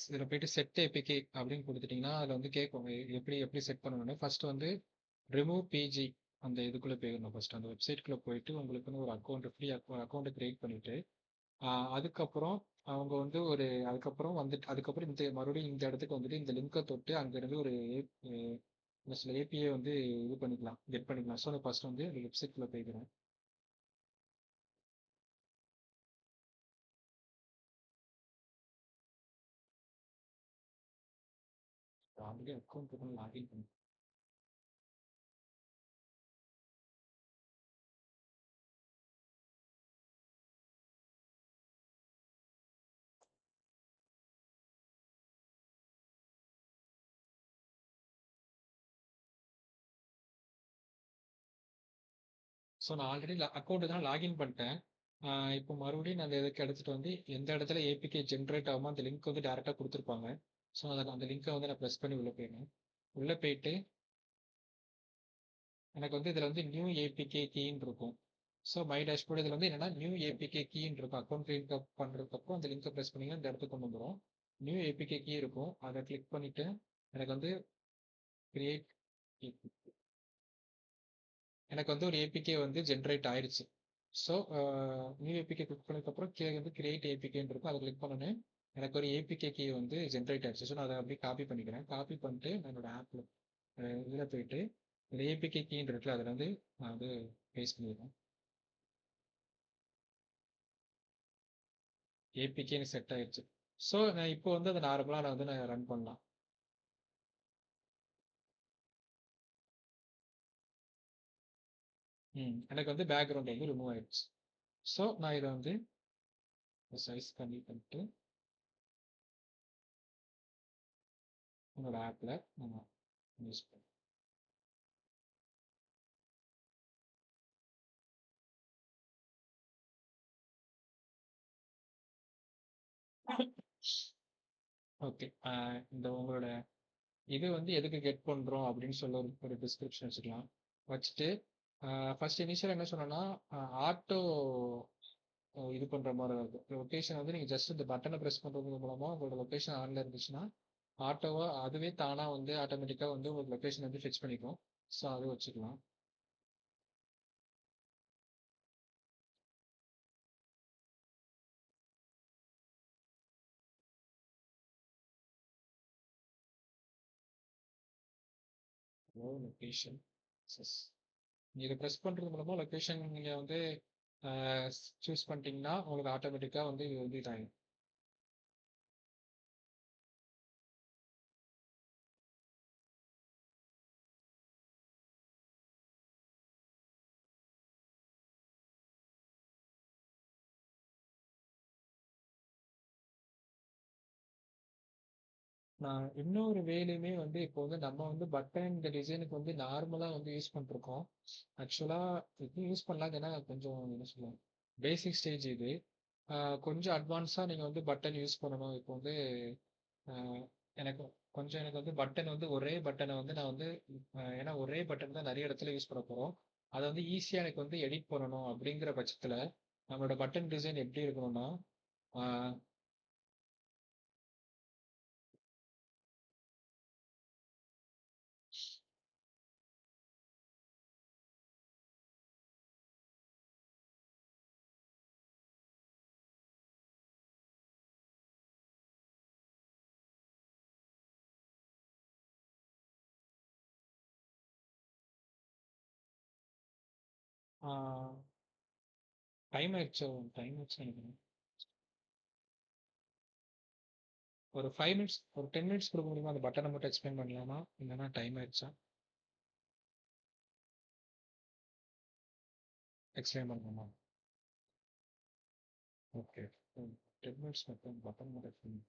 இதில் போயிட்டு செட் ஏபிகே அப்படின்னு கொடுத்துட்டிங்கன்னா அதில் வந்து கேட்கும் எப்படி எப்படி செட் பண்ணணும்னு. ஃபர்ஸ்ட் வந்து ரிமூவ் பிஜி அந்த இதுக்குள்ளே போயிடணும். ஃபர்ஸ்ட் அந்த வெப்சைட்குள்ளே போயிட்டு உங்களுக்குன்னு ஒரு அக்கௌண்ட் ஃப்ரீ அக்கௌண்ட்டை கிரியேட் பண்ணிவிட்டு அதுக்கப்புறம் அவங்க வந்து அதுக்கப்புறம் வந்துட்டு அதுக்கப்புறம் மறுபடியும் இந்த இடத்துக்கு வந்துட்டு இந்த லிங்கை தொட்டு அங்கேருந்து ஒரு சில ஏபிஐ வந்து இது பண்ணிக்கலாம், கெட் பண்ணிக்கலாம். ஸோ ஃபர்ஸ்ட் வந்து அந்த வெப்சைட்குள்ளே போய்க்கிறேன். ஆல்ரெடி அக்கௌண்ட் லாகின் பண்ணி ஸோ நான் ஆல்ரெடி அக்கௌண்ட் தான் லாகின் பண்ணிட்டேன். இப்போ மறுபடியும் நான் இதுக்கு எடுத்துட்டு வந்து எந்த இடத்துல ஏபிகே ஜென்ரேட் ஆகுமோ அந்த லிங்க் வந்து டேரெக்டாக கொடுத்துருப்பாங்க. ஸோ அந்த லிங்கை வந்து நான் ப்ரெஸ் பண்ணி உள்ளே போயிடணும். உள்ளே போயிட்டு எனக்கு வந்து இதில் வந்து நியூ ஏபிகே கீன்னு இருக்கும். ஸோ மை டேஷ்போர்டு இதில் வந்து என்னன்னா நியூ ஏபிகே கீன்னு இருக்கும். அக்கௌண்ட் லிங்க் அப் பண்ணுறதுக்கப்புறம் அந்த லிங்கை ப்ரெஸ் பண்ணிங்கன்னா இந்த இடத்துக்கு கொண்டு வந்துடும். நியூ ஏபிகே கீ இருக்கும். அதை கிளிக் பண்ணிவிட்டு எனக்கு வந்து கிரியேட் எனக்கு வந்து ஒரு ஏபிகே வந்து ஜென்ரேட் ஆயிடுச்சு. ஸோ நியூ ஏபிகே கிளிக் பண்ணதுக்கப்புறம் கீழே வந்து கிரியேட் ஏபிகேன்னு இருக்கும். அதை கிளிக் பண்ணோன்னே எனக்கு ஒரு ஏபிகே கீ வந்து ஜென்ரேட் ஆயிடுச்சு. ஸோ நான் அதை அப்படியே காப்பி பண்ணிக்கிறேன். காப்பி பண்ணிட்டு நான் என்னோட ஆப்பில் இதில் போயிட்டு இந்த ஏபிகே கீன்னு இருக்குல்ல அதில் வந்து நான் வந்து பேஸ்ட் பண்ணிடுறேன். ஏபிகேன்னு செட் ஆயிடுச்சு. ஸோ நான் இப்போ வந்து அதை நார்மலாக நான் ரன் பண்ணலாம். எனக்கு வந்து பேக்ரவுண்ட் வந்து ரிமூவ் ஆயிடுச்சு. ஸோ நான் இதை வந்து சைஸ் கம்மி பண்ணிட்டு என்னோட ஆப்பில் நம்ம யூஸ் பண்ணுறோம். ஓகே. இந்த உங்களோட இது வந்து எதுக்கு கெட் பண்ணுறோம் அப்படின்னு சொல்ல ஒரு டிஸ்கிரிப்ஷன் வச்சுக்கலாம். வச்சுட்டு ஃபர்ஸ்ட் இனிஷியல் என்ன சொன்னோன்னா ஆட்டோ இது பண்ணுற மாதிரி இருக்கும். லொக்கேஷன் வந்து நீங்கள் ஜஸ்ட் இந்த பட்டனை ப்ரெஸ் பண்ணுறது மூலமாக உங்களோட லொக்கேஷன் ஆனில் இருந்துச்சுன்னா ஆட்டோவாக அதுவே தானாக வந்து ஆட்டோமேட்டிக்காக வந்து உங்கள் லொக்கேஷன் வந்து ஃபிக்ஸ் பண்ணிக்கும். ஸோ அது வச்சுக்கலாம். லொக்கேஷன் இதை ப்ரெஸ் பண்ணுறது மூலமாக லொக்கேஷன் நீங்கள் வந்து சூஸ் பண்ணிட்டீங்கன்னா உங்களுக்கு ஆட்டோமேட்டிக்காக வந்து இது வந்து இதாகும். நான் இன்னொரு வேலையுமே வந்து இப்போ வந்து நம்ம வந்து பட்டன் இந்த டிசைனுக்கு வந்து நார்மலாக வந்து யூஸ் பண்ணிருக்கோம். ஆக்சுவலாக இது யூஸ் பண்ணலாம். ஏன்னா கொஞ்சம் என்ன சொல்லுவோம் பேசிக் ஸ்டேஜ் இது. கொஞ்சம் அட்வான்ஸாக நீங்கள் வந்து பட்டன் யூஸ் பண்ணணும். இப்போ வந்து ஆஹ் எனக்கு எனக்கு வந்து பட்டன் வந்து ஒரே பட்டனை வந்து நான் வந்து ஏன்னா ஒரே பட்டன் தான் நிறைய இடத்துல யூஸ் பண்ண போகிறோம். அதை வந்து ஈஸியாக எனக்கு வந்து எடிட் பண்ணணும் அப்படிங்கிற பட்சத்தில் நம்மளோட பட்டன் டிசைன் எப்படி இருக்கணும்னா டைம் ஆயிடுச்சு நினைக்கிறேன். ஒரு 5 மினிட்ஸ் ஒரு 10 மினிட்ஸ் கொடுக்க முடியுமா? அந்த பட்டனை மட்டும் எக்ஸ்பிளைன் பண்ணலாமா? இல்லைன்னா டைம் ஆயிடுச்சா? எக்ஸ்பிளைன் பண்ணலாமா? ஓகே. 10 மினிட்ஸ் மட்டும் பட்டன் மட்டும் explain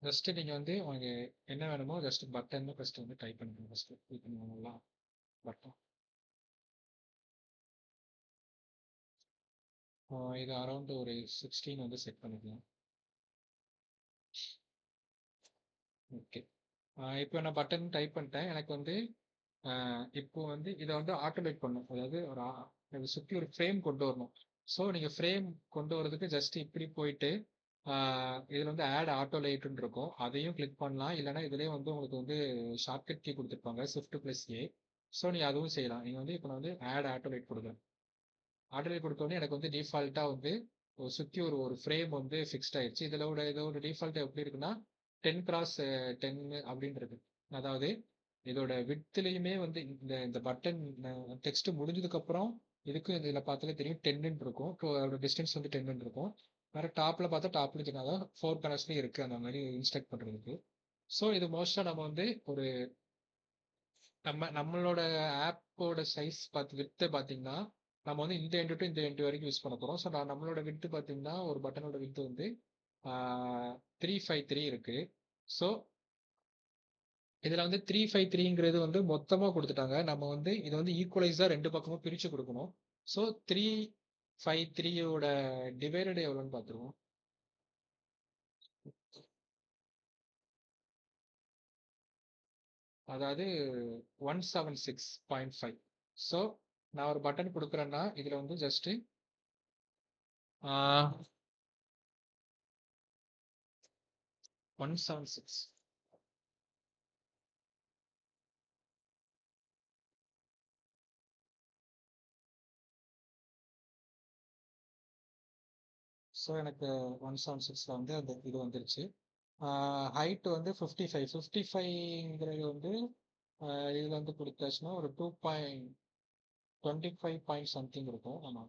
ஜஸ்ட் நீங்கள் வந்து உங்களுக்கு என்ன வேணுமோ ஜஸ்ட் பட்டன் ஃபர்ஸ்ட் வந்து டைப் பண்ணுங்க. ஃபர்ஸ்ட் இது பண்ணுவாங்களா பட்டன். இது அரௌண்ட் ஒரு 16 வந்து செட் பண்ணிக்கலாம். ஓகே. இப்போ நான் பட்டன் டைப் பண்ணிட்டேன். எனக்கு வந்து இப்போ வந்து இதை வந்து ஆட்டோமேட் பண்ணும். அதாவது இதை சுற்றி ஒரு ஃப்ரேம் கொண்டு வரணும். ஸோ நீங்கள் ஃப்ரேம் கொண்டு வரதுக்கு ஜஸ்ட் இப்படி போயிட்டு இதில் வந்து ஆட் ஆட்டோ லைட்டுன்னு இருக்கும். அதையும் கிளிக் பண்ணலாம். இல்லைனா இதுலேயே வந்து உங்களுக்கு வந்து ஷார்ட்கட் கீ கொடுத்துருப்பாங்க Shift+A. ஸோ நீங்கள் அதுவும் செய்யலாம். நீங்கள் வந்து இப்போ நான் வந்து ஆட் ஆட்டோ லைட் கொடுக்குறேன். ஆட்டோ லைட் கொடுத்தோடனே எனக்கு வந்து டிஃபால்ட்டாக வந்து சுற்றி ஒரு ஒரு ஃப்ரேம் வந்து ஃபிக்ஸ்ட் ஆயிடுச்சு. இதோட டிஃபால்ட் எப்படி இருக்குன்னா 10x10 அப்படின்றது. அதாவது இதோட விட்த்லையுமே வந்து இந்த இந்த பட்டன் டெக்ஸ்ட் முடிஞ்சதுக்கு அப்புறம் இதுக்கும் இதில் பார்த்தாலே தெரியும் 10ன்னு இருக்கும். அதோட டிஸ்டன்ஸ் வந்து 10ன்னு இருக்கும். வேற டாப்ல பார்த்தா டாப்ல அதான் 4 கலர்ஸ்லயும் இருக்கு அந்த மாதிரி இன்ஸ்ட்ரக்ட் பண்றதுக்கு. ஸோ இது மோஸ்டா நம்ம வந்து ஒரு நம்மளோட ஆப்போட சைஸ் பார்த்து வித்து பார்த்தீங்கன்னா நம்ம வந்து இந்த எண்டு டு இந்த எண்டு வரைக்கும் யூஸ் பண்ண போறோம். ஸோ நம்மளோட வித்து பார்த்தீங்கன்னா ஒரு பட்டனோட வித்து வந்து 353 இருக்கு. ஸோ இதுல வந்து 353ங்கிறது வந்து மொத்தமா கொடுத்துட்டாங்க. நம்ம வந்து இதை வந்து ஈக்குவலைஸா ரெண்டு பக்கமும் பிரிச்சு கொடுக்கணும். ஸோ 353யோட டிவைடட் எவ்வளோன்னு பார்த்துருவோம். அதாவது 176.5. ஸோ நான் ஒரு பட்டன் கொடுக்குறேன்னா இதுல வந்து ஜஸ்ட் 176. ஸோ எனக்கு 176ல வந்து அந்த இது வந்துருச்சு. ஹைட் வந்து 55. 55ங்கிறது வந்து இதுல வந்து கொடுத்தாச்சுன்னா ஒரு 2.25 பாயிண்ட் சம்திங் இருக்கும். ஆமா,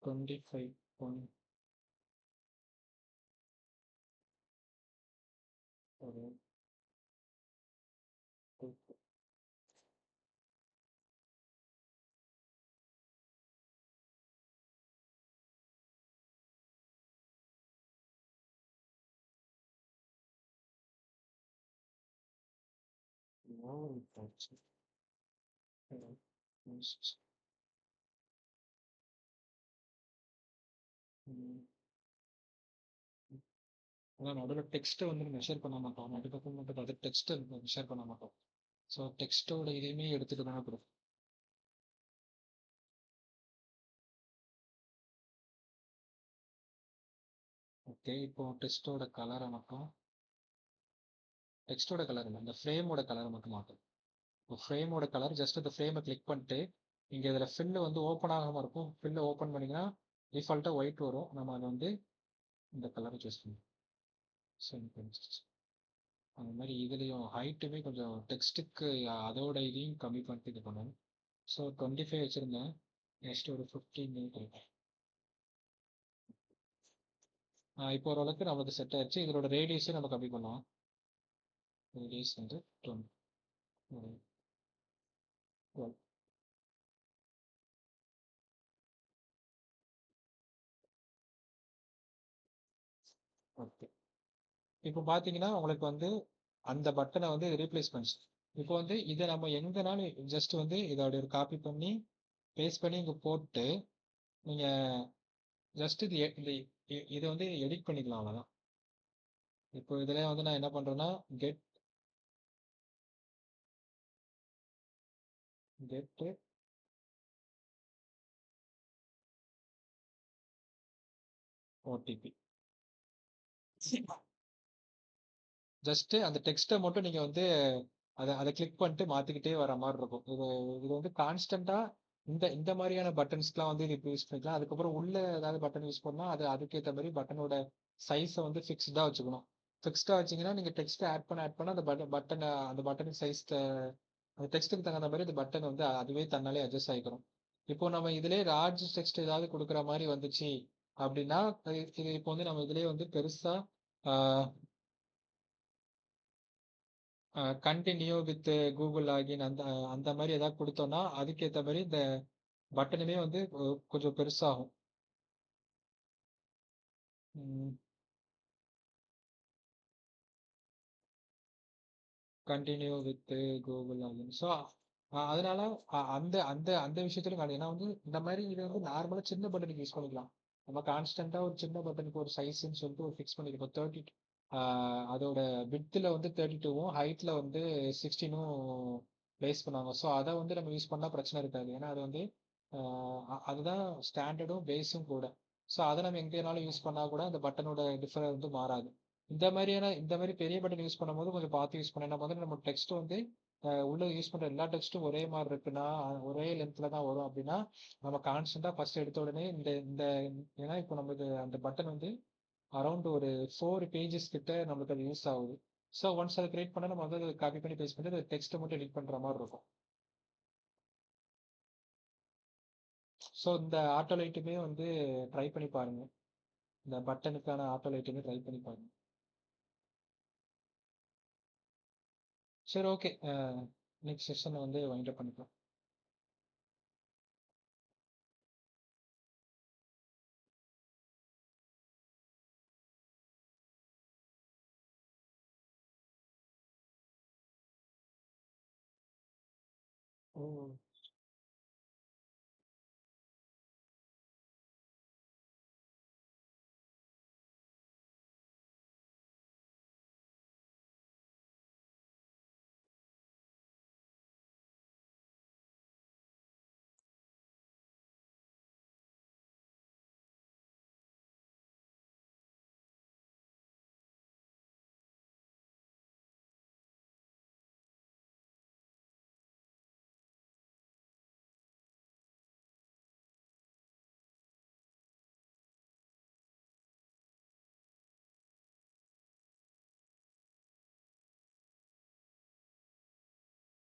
25 பாயிண்ட் ஒரு அதான் நடுவில் டெக்ஸ்ட்டை வந்து மெஷர் பண்ண மாட்டோம். நடுப்பக்கம் மட்டும் அது டெக்ஸ்ட்டை மெஷர் பண்ண மாட்டோம். ஸோ டெக்ஸ்ட்டோட இதையுமே எடுத்துட்டு தானே கொடுக்கும். ஓகே, இப்போ டெக்ஸ்ட்டோட கலரை மட்டும் டெக்ஸ்ட்டோட கலர் இல்லை, இந்த ஃப்ரேமோட கலரை மட்டும் மாற்றும். இப்போ ஃப்ரேமோட கலர் ஜஸ்ட் அந்த ஃப்ரேமை கிளிக் பண்ணிட்டு இங்கே இதில் ஃபில்லு வந்து ஓப்பன் ஆகாமல் இருக்கும். ஃபில்லை ஓப்பன் பண்ணிங்கன்னா டிஃபால்ட்டாக ஒயிட் வரும். நம்ம அதை வந்து இந்த கலரை சூஸ் பண்ணுவோம். ஸோ அந்த மாதிரி இதுலேயும் ஹைட்டுமே கொஞ்சம் டெக்ஸ்ட்டுக்கு அதோட இதையும் கம்மி பண்ணிட்டு இது பண்ணணும். ஸோ 25 வச்சுருந்தேன். நெக்ஸ்ட் ஒரு 15 இப்போ ஓரளவுக்கு நமக்கு செட் ஆயிடுச்சு. இதோட ரேடியஸும் நம்ம கம்மி பண்ணலாம். ரேடியஸ் வந்து 12. ஓகே, இப்போ பார்த்தீங்கன்னா உங்களுக்கு வந்து அந்த பட்டனை வந்து ரீப்ளேஸ் பண்ணிச்சு. இப்போ வந்து இதை நம்ம எங்கனாலும் ஜஸ்ட் வந்து இதோட ஒரு காப்பி பண்ணி பேஸ்ட் பண்ணி இங்கே போட்டு நீங்கள் ஜஸ்ட் இது இதை வந்து எடிட் பண்ணிக்கலாம், அவ்வளோதான். இப்போ இதில் வந்து நான் என்ன பண்ணுறேன்னா கெட் கெட்டு ஓடிபி ஜஸ்ட் அந்த டெக்ஸ்ட்டை மட்டும் நீங்கள் வந்து அதை கிளிக் பண்ணிட்டு மாற்றிக்கிட்டே வர மாதிரி இருக்கும். இது வந்து கான்ஸ்டண்ட்டாக இந்த இந்த மாதிரியான பட்டன்ஸ்க்குலாம் வந்து இது இப்போ யூஸ் பண்ணிக்கலாம். அதுக்கப்புறம் உள்ள ஏதாவது பட்டன் யூஸ் பண்ணால் அதுக்கேற்ற மாதிரி பட்டனோட சைஸை வந்து ஃபிக்ஸ்டாக வச்சுக்கணும். ஃபிக்ஸ்டாக வச்சிங்கன்னா நீங்கள் டெக்ஸ்ட்டை ஆட் பண்ண அந்த பட்டன் சைஸ் அந்த டெக்ஸ்ட்டுக்கு தகுந்த மாதிரி அந்த பட்டன் வந்து அதுவே தன்னாலே அட்ஜஸ்ட் ஆகிக்கிறோம். இப்போ நம்ம இதிலே லார்ஜ் டெக்ஸ்ட் ஏதாவது கொடுக்குற மாதிரி வந்துச்சு அப்படின்னா இது இப்போ வந்து நம்ம இதிலே வந்து பெருசாக கண்டினியூ வித் கூகுள் லாகின் அந்த அந்த மாதிரி ஏதாவது கொடுத்தோம்னா அதுக்கேற்ற மாதிரி இந்த பட்டனுமே வந்து கொஞ்சம் பெருசாகும். Continue with Google login. So அதனால அந்த அந்த அந்த விஷயத்துலையும் காணும். ஏன்னா வந்து இந்த மாதிரி இது வந்து நார்மலாக சின்ன பட்டனுக்கு யூஸ் பண்ணிக்கலாம். நம்ம கான்ஸ்டண்ட்டாக ஒரு சின்ன பட்டனுக்கு ஒரு சைஸ்ன்னு சொல்லிட்டு ஒரு ஃபிக்ஸ் பண்ணிக்கலாம். 30 அதோட வித்தில் வந்து 32வும் ஹைட்டில் வந்து 16ம் பிளேஸ் பண்ணுவாங்க. ஸோ அதை வந்து நம்ம யூஸ் பண்ணால் பிரச்சனை இருக்காது. ஏன்னா அது வந்து அதுதான் ஸ்டாண்டர்டும் பேஸும் கூட. ஸோ அதை நம்ம எங்கேனாலும் யூஸ் பண்ணால் கூட அந்த பட்டனோட டிஃபரன்ஸ் வந்து மாறாது. இந்த மாதிரி பெரிய பட்டன் யூஸ் பண்ணும்போது கொஞ்சம் பார்த்து யூஸ் பண்ணணும். முதல்ல நம்ம டெக்ஸ்ட் வந்து உள்ள யூஸ் பண்ற எல்லா டெக்ஸ்ட்டும் ஒரே மாதிரி இருக்குன்னா ஒரே லென்த்ல தான் வரும் அப்படின்னா நம்ம கான்ஸ்டன்டா ஃபர்ஸ்ட் எடுத்த உடனே இந்த இந்த ஏன்னா இப்போ நமக்கு அந்த பட்டன் வந்து அரௌண்ட் ஒரு 4 பேஜஸ் கிட்ட நம்மளுக்கு அது யூஸ் ஆகுது. ஸோ ஒன்ஸ் அதை கிரியேட் பண்ணால் நம்ம வந்து அதை காப்பி பண்ணி பேஸ்ட் பண்ணி அதை டெக்ஸ்ட்டை மட்டும் எடிட் பண்ற மாதிரி இருக்கும். ஸோ இந்த ஆட்டோ லைட்டுமே வந்து ட்ரை பண்ணி பாருங்க. இந்த பட்டனுக்கான ஆட்டோ லைட்டுமே ட்ரை பண்ணி பாருங்க. சரி, ஓகே. நெக்ஸ்ட் செஷனை வந்து வைண்ட் அப் பண்ணிக்கலாம். ஓ!